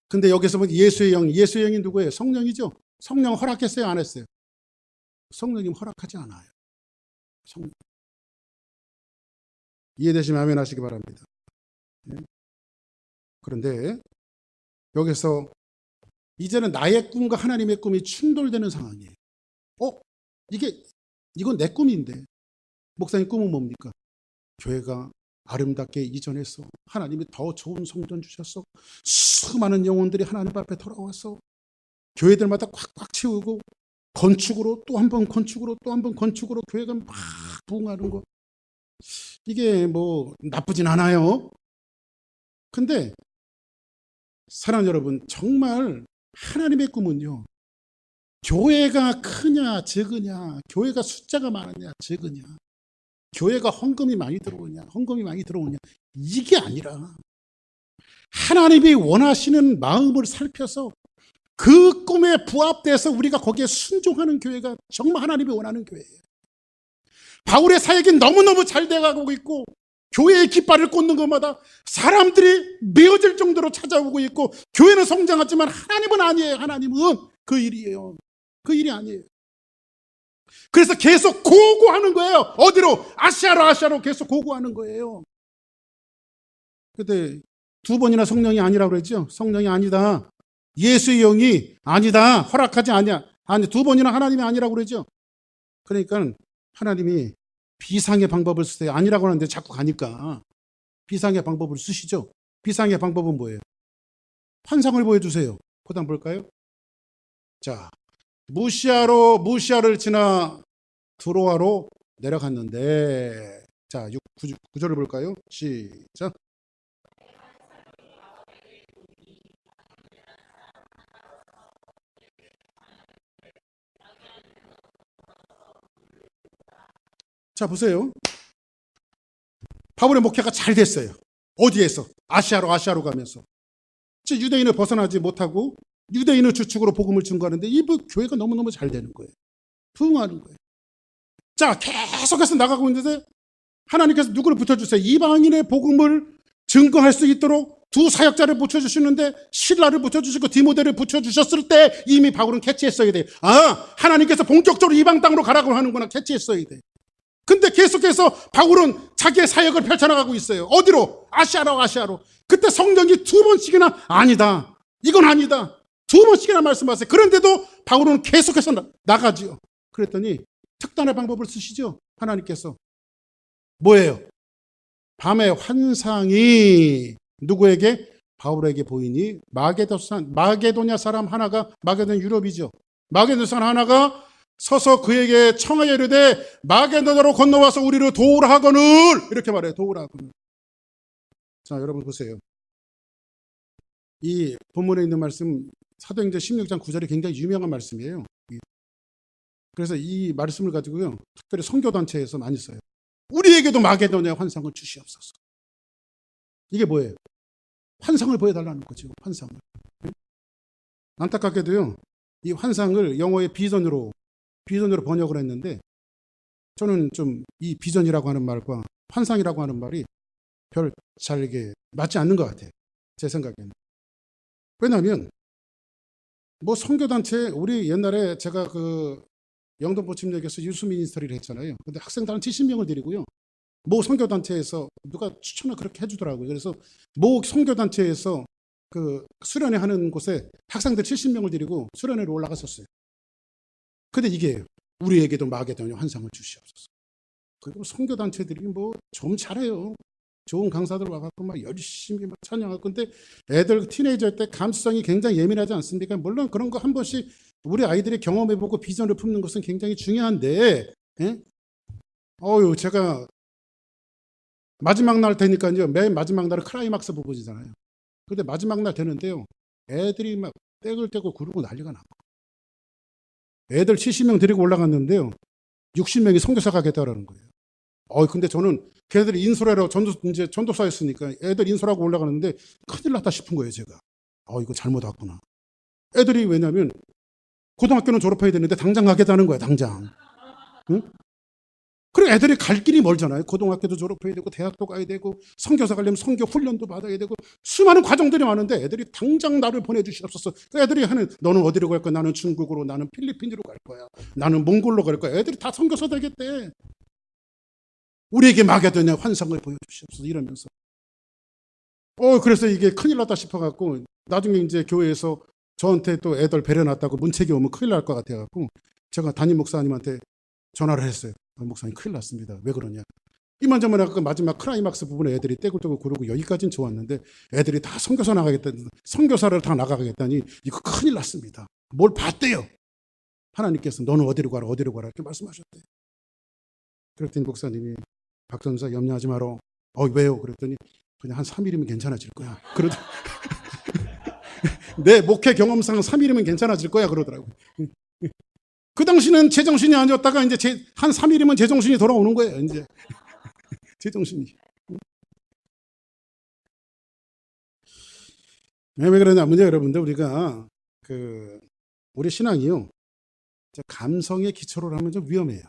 근데 여기서 보면 예수의 영이 누구예요? 성령이죠. 성령 허락했어요? 안 했어요? 성령님 허락하지 않아요. 성령. 이해되시면 아멘 하시기 바랍니다. 그런데 여기서 이제는 나의 꿈과 하나님의 꿈이 충돌되는 상황이에요. 이건 내 꿈인데 목사님 꿈은 뭡니까? 교회가 아름답게 이전해서 하나님이 더 좋은 성전 주셨어. 수많은 영혼들이 하나님 앞에 돌아와서 교회들마다 꽉꽉 채우고 건축으로 또 한 번 건축으로 또 한 번 건축으로 교회가 막 부흥하는 거. 이게 뭐 나쁘진 않아요. 근데 사랑하는 여러분, 정말 하나님의 꿈은요, 교회가 크냐 적으냐, 교회가 숫자가 많으냐 적으냐, 교회가 헌금이 많이 들어오냐 이게 아니라 하나님이 원하시는 마음을 살펴서 그 꿈에 부합돼서 우리가 거기에 순종하는 교회가 정말 하나님이 원하는 교회예요. 바울의 사역이 너무너무 잘 돼가고 있고 교회의 깃발을 꽂는 것마다 사람들이 메어질 정도로 찾아오고 있고 교회는 성장하지만 하나님은 아니에요. 하나님은 그 일이에요. 그 일이 아니에요. 그래서 계속 고고하는 거예요. 어디로? 아시아로 계속 고고하는 거예요. 근데 두 번이나 성령이 아니라고 그랬죠. 성령이 아니다. 예수의 영이 아니다. 허락하지 않냐. 아니, 두 번이나 하나님이 아니라고 그러죠. 그러니까 하나님이 비상의 방법을 쓰세요. 아니라고 하는데 자꾸 가니까 비상의 방법을 쓰시죠. 비상의 방법은 뭐예요? 환상을 보여주세요. 그다음 볼까요? 자, 무시아를 지나 드로아로 내려갔는데, 자, 9절을 볼까요? 시작. 자, 보세요. 바울의 목회가 잘 됐어요. 어디에서? 아시아로 가면서. 유대인을 벗어나지 못하고 유대인을 주축으로 복음을 증거하는데 이 교회가 너무너무 잘 되는 거예요. 부흥하는 거예요. 자, 계속해서 나가고 있는데 하나님께서 누구를 붙여주세요? 이방인의 복음을 증거할 수 있도록 두 사역자를 붙여주시는데 신라를 붙여주시고 디모데를 붙여주셨을 때 이미 바울은 캐치했어야 돼요. 하나님께서 본격적으로 이방 땅으로 가라고 하는구나. 캐치했어야 돼. 근데 계속해서 바울은 자기의 사역을 펼쳐나가고 있어요. 어디로? 아시아로. 그때 성령이 두 번씩이나 아니다. 이건 아니다. 두 번씩이나 말씀하세요. 그런데도 바울은 계속해서 나가지요. 그랬더니 특단의 방법을 쓰시죠. 하나님께서. 뭐예요? 밤의 환상이 누구에게? 바울에게 보이니 마게도냐 사람 하나가, 마게도냐 유럽이죠. 마게도냐 사람 하나가 서서 그에게 청하여 이르되 마게도냐로 건너와서 우리를 도우라 하거늘, 이렇게 말해요. 도우라 하거늘. 자, 여러분 보세요. 이 본문에 있는 말씀 사도행전 16장 9절이 굉장히 유명한 말씀이에요. 그래서 이 말씀을 가지고요, 특별히 선교단체에서 많이 써요. 우리에게도 마게도냐 환상을 주시옵소서. 이게 뭐예요? 환상을 보여달라는 거죠. 환상을. 안타깝게도요, 이 환상을 영어의 비전으로 번역을 했는데 저는 좀 이 비전이라고 하는 말과 환상이라고 하는 말이 별 잘 이게 맞지 않는 것 같아요. 제 생각에는. 왜냐하면 뭐 선교단체, 우리 옛날에 제가 그 영동포침역에서 유스 미니스터리를 했잖아요. 근데 학생들 한 70명을 데리고요, 모 선교단체에서 누가 추천을 그렇게 해주더라고요. 그래서 모 선교단체에서 그 수련회 하는 곳에 학생들 70명을 데리고 수련회로 올라갔었어요. 근데 이게 우리에게도 마게도냐 환상을 주시옵소서. 그리고 선교단체들이 뭐 좀 잘해요. 좋은 강사들 와갖고 막 열심히 막 찬양하고. 근데 애들 티네이저 때 감수성이 굉장히 예민하지 않습니까? 물론 그런 거 한 번씩 우리 아이들이 경험해보고 비전을 품는 것은 굉장히 중요한데, 제가 마지막 날 되니까요, 맨 마지막 날은 클라이막스 부분이잖아요. 근데 마지막 날 되는데요, 애들이 막 떼굴떼굴 구르고 난리가 나고, 애들 70명 데리고 올라갔는데요, 60명이 선교사 가겠다라는 거예요. 근데 저는 걔들이 인솔하러 이제 전도사였으니까 애들 인솔하고 올라가는데 큰일 났다 싶은 거예요, 제가. 이거 잘못 왔구나. 애들이 왜냐면 고등학교는 졸업해야 되는데 당장 가겠다는 거야, 당장. 응? 그리고 애들이 갈 길이 멀잖아요. 고등학교도 졸업해야 되고 대학도 가야 되고 선교사 가려면 선교 훈련도 받아야 되고 수많은 과정들이 많은데 애들이 당장 나를 보내주시옵소서. 애들이 하는 너는 어디로 갈 거야? 나는 중국으로, 나는 필리핀으로 갈 거야. 나는 몽골로 갈 거야. 애들이 다 선교사 되겠대. 우리에게 마게도냐 환상을 보여주시옵소서 이러면서. 그래서 이게 큰일 났다 싶어갖고 나중에 이제 교회에서 저한테 또 애들 배려놨다고 문책이 오면 큰일 날 것 같아갖고 제가 담임 목사님한테 전화를 했어요. 목사님 큰일 났습니다. 왜 그러냐. 이만저만 해갖고 마지막 클라이막스 부분에 애들이 떼굴떼굴 구르고 여기까지는 좋았는데 애들이 다 선교사 나가겠다, 선교사를 다 나가겠다니 이거 큰일 났습니다. 뭘 봤대요. 하나님께서 너는 어디로 가라 어디로 가라 이렇게 말씀하셨대요. 그랬더니 목사님이 박전사 염려하지 마라. 왜요? 그랬더니 그냥 한 3일이면 괜찮아질 거야. 내 목회 경험상 3일이면 괜찮아질 거야 그러더라고요. 그 당시는 제정신이 아니었다가 이제 한 3일이면 제정신이 돌아오는 거예요. 이제 제정신이. 왜 그러냐면요, 여러분들 우리가 우리 신앙이요, 감성의 기초로 하면 좀 위험해요.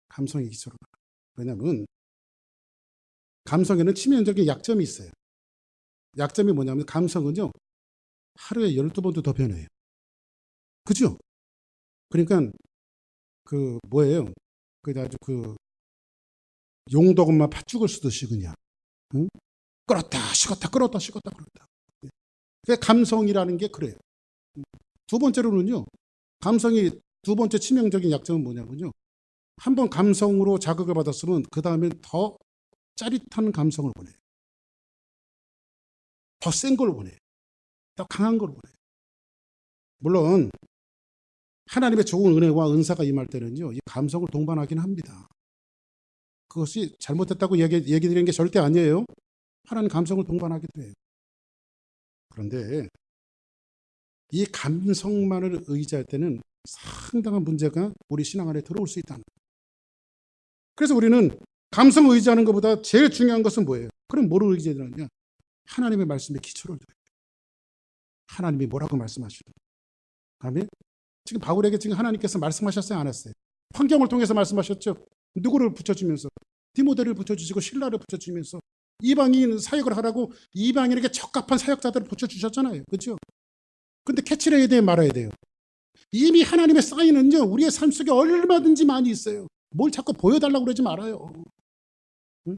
감성의 기초로. 왜냐하면 감성에는 치명적인 약점이 있어요. 약점이 뭐냐면 감성은요 하루에 12번도 더 변해요. 그죠? 그러니까 뭐예요? 아주 용도금만 팥죽을 쓰듯이 그냥 응? 끌었다 식었다 끌었다 식었다 끌었다. 그 감성이라는 게 그래요. 두 번째로는요, 감성이 두 번째 치명적인 약점은 뭐냐면요, 한번 감성으로 자극을 받았으면 그 다음에 더 짜릿한 감성을 보내요. 더 센 걸 보내요. 더 강한 걸 보내요. 물론 하나님의 좋은 은혜와 은사가 임할 때는요, 이 감성을 동반하긴 합니다. 그것이 잘못됐다고 얘기 드리는 게 절대 아니에요. 하나님 감성을 동반하기도 해요. 그런데 이 감성만을 의지할 때는 상당한 문제가 우리 신앙 안에 들어올 수 있다는 거예요. 그래서 우리는 감성을 의지하는 것보다 제일 중요한 것은 뭐예요? 그럼 뭐를 의지해야 되느냐? 하나님의 말씀에 기초를 둬요. 하나님이 뭐라고 말씀하시는 거예요? 지금 바울에게 지금 하나님께서 말씀하셨어요, 안 했어요? 환경을 통해서 말씀하셨죠. 누구를 붙여주면서? 디모데를 붙여주시고 실라를 붙여주면서 이방인 사역을 하라고 이방인에게 적합한 사역자들을 붙여주셨잖아요. 그렇죠? 근데 캐치를 해야 돼요, 말아야 돼요? 이미 하나님의 사인은요 우리의 삶 속에 얼마든지 많이 있어요. 뭘 자꾸 보여달라고 그러지 말아요. 응?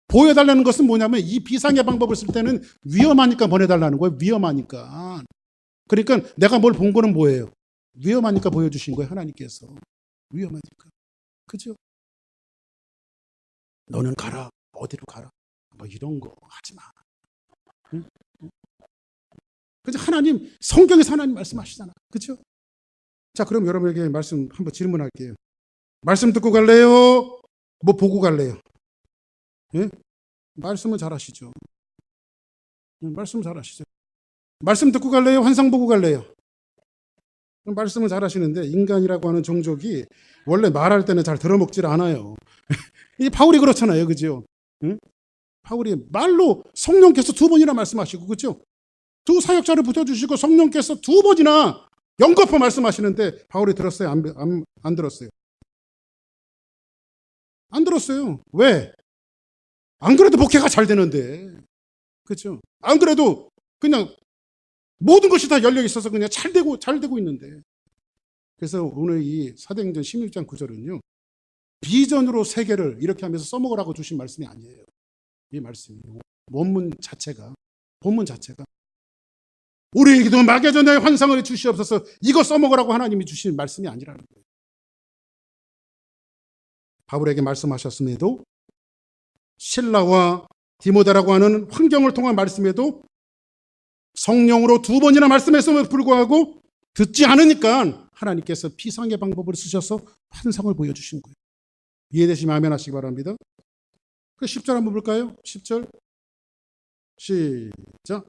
보여달라는 것은 뭐냐면 이 비상의 방법을 쓸 때는 위험하니까 보내달라는 거예요. 위험하니까. 그러니까 내가 뭘 본 거는 뭐예요? 위험하니까 보여주신 거예요, 하나님께서. 위험하니까. 그죠? 너는 가라. 어디로 가라. 뭐 이런 거 하지 마. 응? 그죠? 하나님, 성경에서 하나님 말씀하시잖아. 그죠? 자, 그럼 여러분에게 말씀 한번 질문할게요. 말씀 듣고 갈래요? 뭐 보고 갈래요? 예? 말씀은 잘하시죠. 말씀 잘하시죠. 말씀 듣고 갈래요? 환상 보고 갈래요? 말씀을 잘하시는데 인간이라고 하는 종족이 원래 말할 때는 잘 들어먹질 않아요. 이 바울이 그렇잖아요, 그죠? 응? 바울이 말로 성령께서 2번이나 말씀하시고, 그죠? 두 사역자를 붙여주시고 성령께서 2번이나 연거푸 말씀하시는데 바울이 들었어요? 안 들었어요? 안 들었어요. 왜? 안 그래도 목회가 잘 되는데, 그렇죠? 안 그래도 그냥 모든 것이 다 열려 있어서 그냥 잘 되고 있는데. 그래서 오늘 이 사도행전 16장 9절은요, 비전으로 세계를 이렇게 하면서 써먹으라고 주신 말씀이 아니에요. 이 말씀이 본문 자체가 우리에게도 마게도냐의 환상을 주시옵소서, 이거 써먹으라고 하나님이 주신 말씀이 아니라는 거예요. 바울에게 말씀하셨음에도 실라와 디모데라고 하는 환경을 통한 말씀에도 성령으로 2번이나 말씀했음에도 불구하고 듣지 않으니까 하나님께서 비상의 방법을 쓰셔서 환상을 보여주신 거예요. 이해되시면 아멘 하시기 바랍니다. 10절 한번 볼까요? 10절 시작.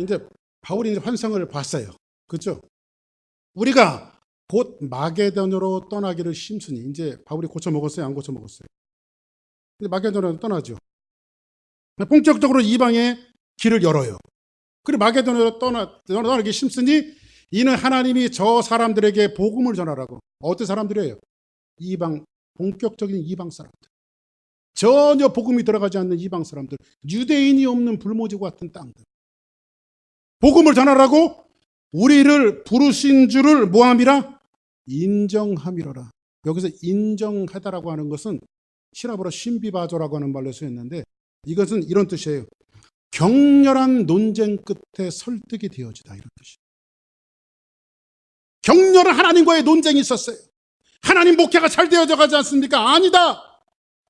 이제 바울이 이제 환상을 봤어요. 그렇죠? 우리가 곧 마게도냐로 떠나기를 심쓰니, 이제 바울이 고쳐 먹었어요, 안 고쳐 먹었어요? 근데 마게도냐로 떠나죠. 본격적으로 이방의 길을 열어요. 그리고 마게도냐로 떠나기 심쓰니 이는 하나님이 저 사람들에게 복음을 전하라고. 어떤 사람들이에요? 이방, 본격적인 이방 사람들. 전혀 복음이 들어가지 않는 이방 사람들. 유대인이 없는 불모지고 같은 땅들. 복음을 전하라고 우리를 부르신 줄을 뭐함이라? 인정함이로라. 여기서 인정하다라고 하는 것은 히라보로 신비바조라고 하는 말로 쓰였는데, 이것은 이런 뜻이에요. 격렬한 논쟁 끝에 설득이 되어지다, 이런 뜻이에요. 격렬한 하나님과의 논쟁이 있었어요. 하나님 목회가 잘 되어져 가지 않습니까? 아니다.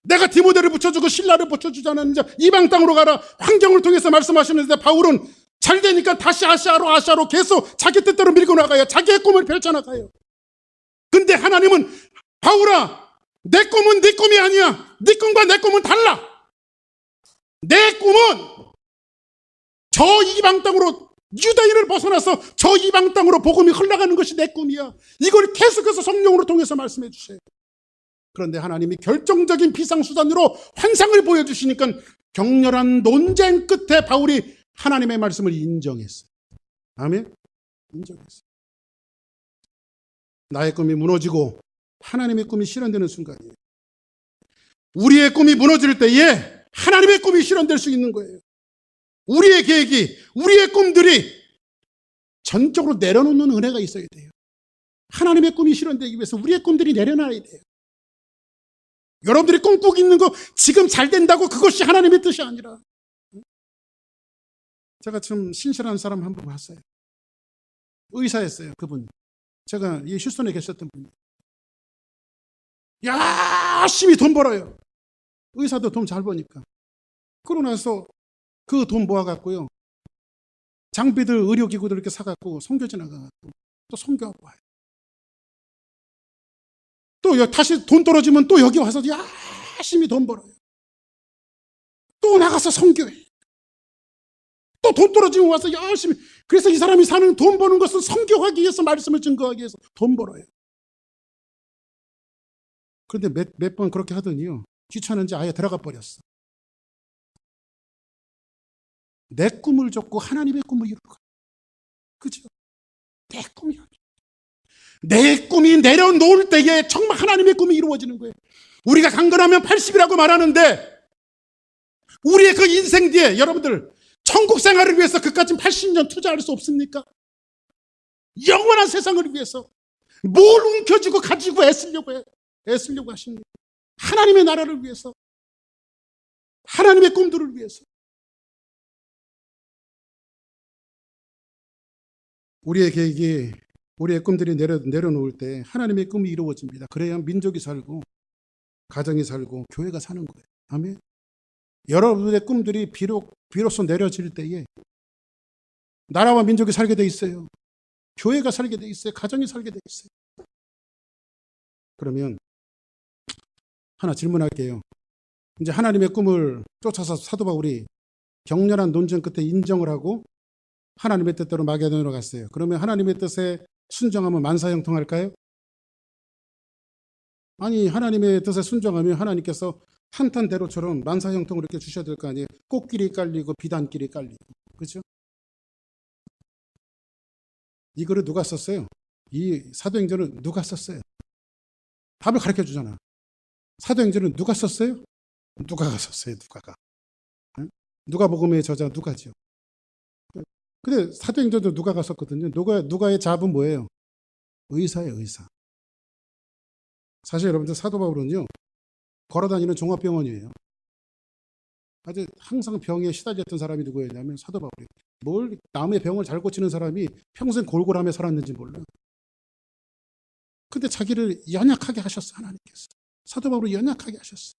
내가 디모데를 붙여주고 신라를 붙여주지 않았는지 이방 땅으로 가라. 환경을 통해서 말씀하시는데 바울은 잘 되니까 다시 아시아로 계속 자기 뜻대로 밀고 나가요. 자기의 꿈을 펼쳐나가요. 근데 하나님은 바울아, 내 꿈은 네 꿈이 아니야. 네 꿈과 내 꿈은 달라. 내 꿈은 저 이방 땅으로, 유대인을 벗어나서 저 이방 땅으로 복음이 흘러가는 것이 내 꿈이야. 이걸 계속해서 성령으로 통해서 말씀해 주세요. 그런데 하나님이 결정적인 비상수단으로 환상을 보여주시니까 격렬한 논쟁 끝에 바울이 하나님의 말씀을 인정했어요. 아멘? 인정했어요. 나의 꿈이 무너지고 하나님의 꿈이 실현되는 순간이에요. 우리의 꿈이 무너질 때에 하나님의 꿈이 실현될 수 있는 거예요. 우리의 계획이, 우리의 꿈들이 전적으로 내려놓는 은혜가 있어야 돼요. 하나님의 꿈이 실현되기 위해서 우리의 꿈들이 내려놔야 돼요. 여러분들이 꿈꾸고 있는 거 지금 잘 된다고 그것이 하나님의 뜻이 아니라. 제가 좀 신실한 사람 한 분 봤어요. 의사였어요, 그분. 제가 이 휴스턴에 계셨던 분이. 열심히 돈 벌어요. 의사도 돈 잘 버니까. 그러고 나서 그 돈 모아갖고요, 장비들, 의료기구들 이렇게 사갖고 선교지 나가갖고 또 선교하고 와요. 또 다시 돈 떨어지면 또 여기 와서 열심히 돈 벌어요. 또 나가서 선교해. 또 돈 떨어지면 와서 열심히. 그래서 이 사람이 사는, 돈 버는 것은 선교하기 위해서, 말씀을 증거하기 위해서 돈 벌어요. 그런데 몇 번 그렇게 하더니요, 귀찮은지 아예 들어가 버렸어. 내 꿈을 줬고 하나님의 꿈을 이룰 거야. 그죠? 내 꿈이야. 내 꿈이 내려놓을 때에 정말 하나님의 꿈이 이루어지는 거예요. 우리가 강건하면 80이라고 말하는데 우리의 그 인생 뒤에 여러분들 천국 생활을 위해서 그까진 80년 투자할 수 없습니까? 영원한 세상을 위해서 뭘 움켜쥐고 가지고 애쓰려고 하시는 거예요. 하나님의 나라를 위해서, 하나님의 꿈들을 위해서. 우리의 계획이, 우리의 꿈들이 내려놓을 때 하나님의 꿈이 이루어집니다. 그래야 민족이 살고 가정이 살고 교회가 사는 거예요. 아멘. 여러분의 꿈들이 비로소 내려질 때에 나라와 민족이 살게 돼 있어요. 교회가 살게 돼 있어요. 가정이 살게 돼 있어요. 그러면 하나 질문할게요. 이제 하나님의 꿈을 쫓아서 사도 바울이 격렬한 논쟁 끝에 인정을 하고 하나님의 뜻대로 마게도냐로 갔어요. 그러면 하나님의 뜻에 순종하면 만사형통할까요? 아니, 하나님의 뜻에 순종하면 하나님께서 탄탄대로처럼 만사형통을 이렇게 주셔야 될 거 아니에요. 꽃길이 깔리고 비단길이 깔리고. 그렇죠? 이 글을 누가 썼어요? 이 사도행전을 누가 썼어요? 답을 가르쳐 주잖아. 사도행전은 누가 썼어요? 누가가 썼어요. 누가가. 누가복음의 저자 누가죠. 근데 사도행전도 누가가 썼거든요. 누가의 잡은 뭐예요? 의사예요, 의사. 사실 여러분들 사도 바울은요, 걸어다니는 종합병원이에요. 아주 항상 병에 시달렸던 사람이 누구였냐면 사도 바울이에요. 뭘 남의 병을 잘 고치는 사람이 평생 골골하며 살았는지 몰라요. 근데 자기를 연약하게 하셨어, 하나님께서. 사도 바울을 연약하게 하셨어.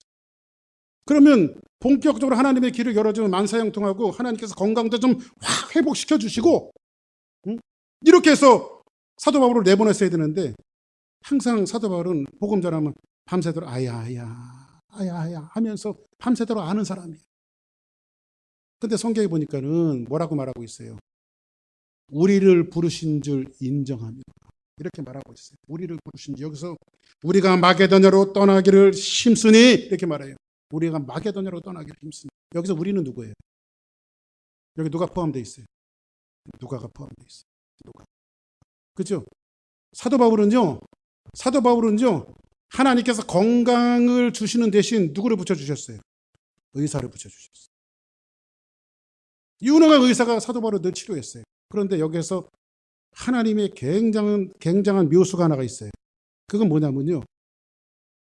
그러면 본격적으로 하나님의 길을 열어주면 만사형통하고 하나님께서 건강도 좀 확 회복시켜 주시고, 이렇게 해서 사도 바울을 내보냈어야 되는데 항상 사도 바울은 복음 전하면 밤새도록 아야 하면서 밤새도록 아는 사람이에요. 근데 성경에 보니까는 뭐라고 말하고 있어요? 우리를 부르신 줄 인정합니다. 이렇게 말하고 있어요. 우리를 부르신 줄. 여기서 우리가 마게도냐로 떠나기를 힘쓰니 이렇게 말해요. 우리가 마게도냐로 떠나기를 힘쓰니. 여기서 우리는 누구예요? 여기 누가 포함되어 있어요? 누가가 포함되어 있어요. 누가. 그렇죠? 사도 바울은요. 하나님께서 건강을 주시는 대신 누구를 붙여주셨어요? 의사를 붙여주셨어요. 유능한 의사가 사도 바울을 늘 치료했어요. 그런데 여기에서 하나님의 굉장한 묘수가 하나가 있어요. 그건 뭐냐면요.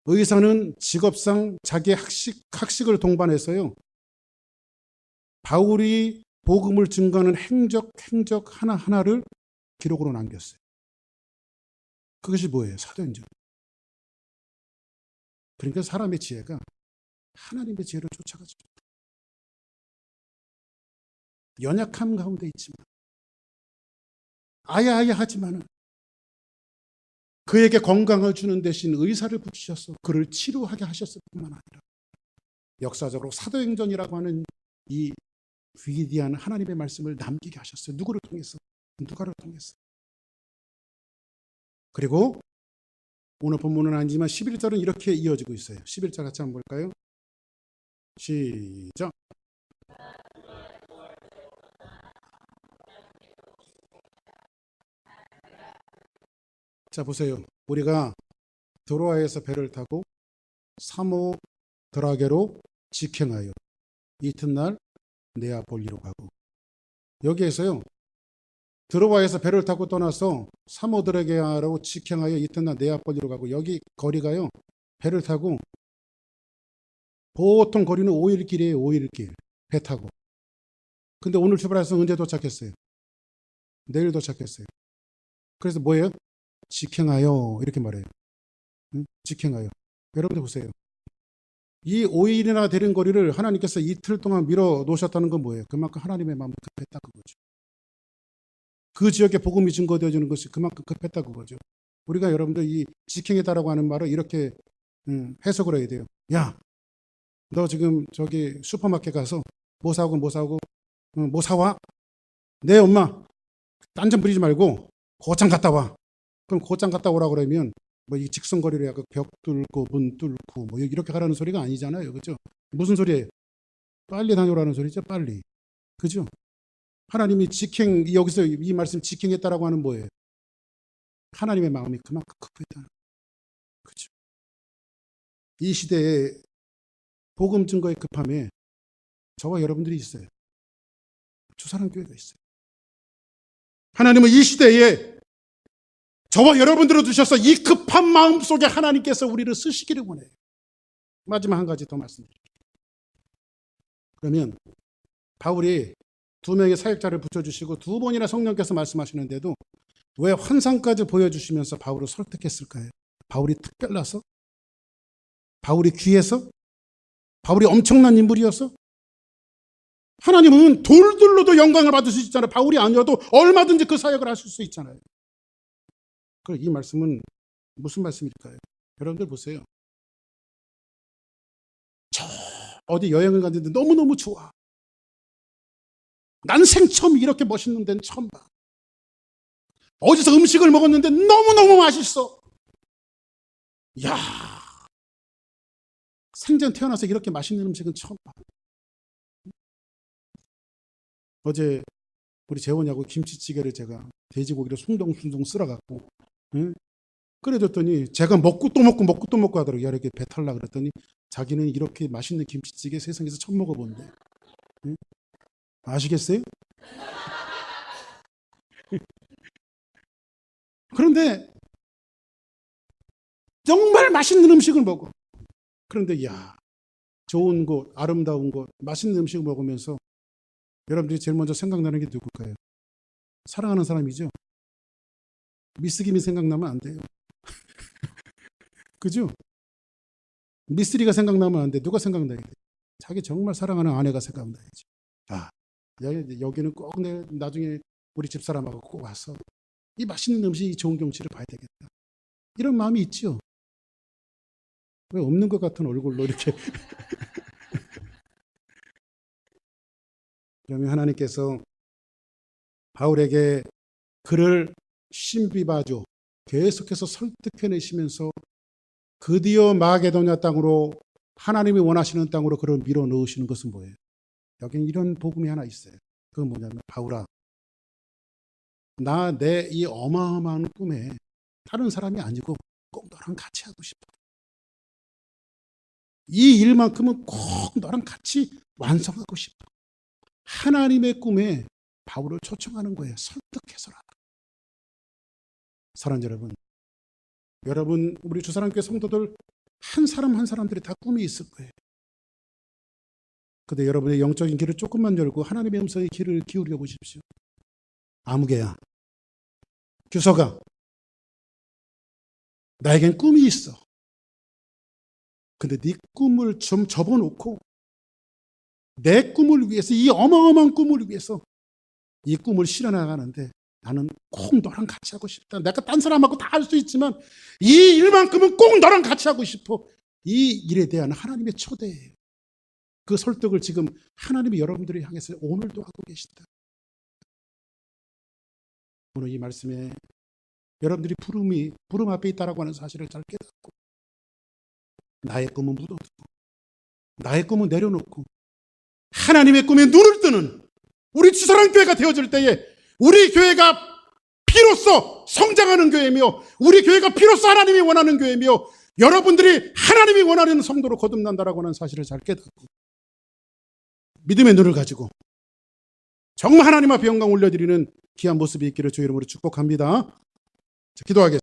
의사는 직업상 자기의 학식을 동반해서요. 바울이 복음을 증거하는 행적 하나하나를 기록으로 남겼어요. 그것이 뭐예요? 사도행전. 그러니까 사람의 지혜가 하나님의 지혜를 쫓아가죠. 연약함 가운데 있지만 아야아야 하지만은 그에게 건강을 주는 대신 의사를 붙이셔서 그를 치료하게 하셨을 뿐만 아니라 역사적으로 사도행전이라고 하는 이 위대한 하나님의 말씀을 남기게 하셨어요. 누구를 통해서? 누가를 통해서. 그리고 오늘 본문은 아니지만 11절은 이렇게 이어지고 있어요. 11절 같이 한번 볼까요? 시작. 자, 보세요. 우리가 드로아에서 배를 타고 사모드라게로 직행하여 이튿날 네아폴리로 가고, 여기에서요 드로아에서 배를 타고 떠나서 사모드라게로 직행하여 이튿날 네아폴리로 가고, 여기 거리가요 배를 타고 보통 거리는 5일 길이에요. 5일 길 배 타고. 근데 오늘 출발해서 언제 도착했어요? 내일 도착했어요. 그래서 뭐예요? 직행하여 이렇게 말해요. 응? 직행하여. 여러분들 보세요. 이 5일이나 되는 거리를 하나님께서 이틀 동안 밀어 놓으셨다는 건 뭐예요? 그만큼 하나님의 마음이 급했다 그거죠. 그 지역에 복음이 증거되어지는 것이 그만큼 급했다 그거죠. 우리가 여러분들 이 직행했다라고 하는 말을 이렇게 해석을 해야 돼요. 야, 너 지금 저기 슈퍼마켓 가서 뭐 사고 뭐 사와? 네 엄마, 딴전 부리지 말고 고창 갔다 와. 그럼 고창 갔다 오라 그러면 뭐 이 직선거리로 약간 벽 뚫고 문 뚫고 뭐 이렇게 가라는 소리가 아니잖아요. 그죠? 무슨 소리예요? 빨리 다녀오라는 소리죠. 빨리. 그죠? 하나님이 여기서 이 말씀 직행했다라고 하는 뭐예요? 하나님의 마음이 그만큼 급했다. 그죠? 이 시대에 복음 증거의 급함에 저와 여러분들이 있어요. 주사랑교회가 있어요. 하나님은 이 시대에 저와 여러분들을 두셔서 이 급한 마음 속에 하나님께서 우리를 쓰시기를 원해요. 마지막 한 가지 더 말씀드릴게요. 그러면 바울이 2명의 사역자를 붙여주시고 2번이나 성령께서 말씀하시는데도 왜 환상까지 보여주시면서 바울을 설득했을까요? 바울이 특별나서? 바울이 귀해서? 바울이 엄청난 인물이어서? 하나님은 돌들로도 영광을 받을 수 있잖아요. 바울이 아니어도 얼마든지 그 사역을 하실 수 있잖아요. 그럼 이 말씀은 무슨 말씀일까요? 여러분들 보세요. 저 어디 여행을 갔는데 너무너무 좋아. 난 생처음 이렇게 멋있는 데는 처음 봐. 어디서 음식을 먹었는데 너무너무 맛있어. 이야, 생전 태어나서 이렇게 맛있는 음식은 처음 봐. 어제 우리 재원이하고 김치찌개를 제가 돼지고기를 숭덩숭덩 쓸어갖고 끓여줬더니 제가 먹고 또 먹고 하더라고요. 이렇게 배탈나 그랬더니 자기는 이렇게 맛있는 김치찌개 세상에서 처음 먹어본대. 아시겠어요? 그런데 정말 맛있는 음식을 먹어. 그런데 야, 좋은 곳, 아름다운 곳, 맛있는 음식을 먹으면서 여러분들이 제일 먼저 생각나는 게 누굴까요? 사랑하는 사람이죠. 미스김이 생각나면 안 돼요. 그죠? 미스리가 생각나면 안 돼. 누가 생각나야 돼? 자기 정말 사랑하는 아내가 생각나야지. 아, 여기는 꼭 나중에 우리 집사람하고 꼭 와서 이 맛있는 음식, 이 좋은 경치를 봐야 되겠다. 이런 마음이 있죠. 왜 없는 것 같은 얼굴로 이렇게. 그러면 하나님께서 바울에게 그를 신비바죠. 계속해서 설득해내시면서 드디어 마게도냐 땅으로, 하나님이 원하시는 땅으로 그를 밀어 넣으시는 것은 뭐예요? 여긴 이런 복음이 하나 있어요. 그건 뭐냐면, 바울아, 나 내 이 어마어마한 꿈에 다른 사람이 아니고 꼭 너랑 같이 하고 싶어. 이 일만큼은 꼭 너랑 같이 완성하고 싶어. 하나님의 꿈에 바울을 초청하는 거예요. 설득해서라. 사랑하는 여러분, 우리 주사랑교회 성도들 한 사람 한 사람들이 다 꿈이 있을 거예요. 근데 여러분의 영적인 길을 조금만 열고 하나님의 음성의 귀를 기울여 보십시오. 아무개야, 규서가, 나에겐 꿈이 있어. 근데 네 꿈을 좀 접어놓고 내 꿈을 위해서, 이 어마어마한 꿈을 위해서 이 꿈을 실현해가는데 나는 꼭 너랑 같이 하고 싶다. 내가 딴 사람하고 다 할 수 있지만 이 일만큼은 꼭 너랑 같이 하고 싶어. 이 일에 대한 하나님의 초대예요. 그 설득을 지금 하나님이 여러분들을 향해서 오늘도 하고 계신다. 오늘 이 말씀에 여러분들이 부름 앞에 있다라고 하는 사실을 잘 깨닫고, 나의 꿈은 묻어두고 나의 꿈은 내려놓고 하나님의 꿈에 눈을 뜨는 우리 주사랑교회가 되어질 때에 우리 교회가 비로소 성장하는 교회며, 우리 교회가 비로소 하나님이 원하는 교회며, 여러분들이 하나님이 원하는 성도로 거듭난다라고 하는 사실을 잘 깨닫고 믿음의 눈을 가지고 정말 하나님 앞에 영광 올려드리는 귀한 모습이 있기를 주의 이름으로 축복합니다. 기도하겠습니다.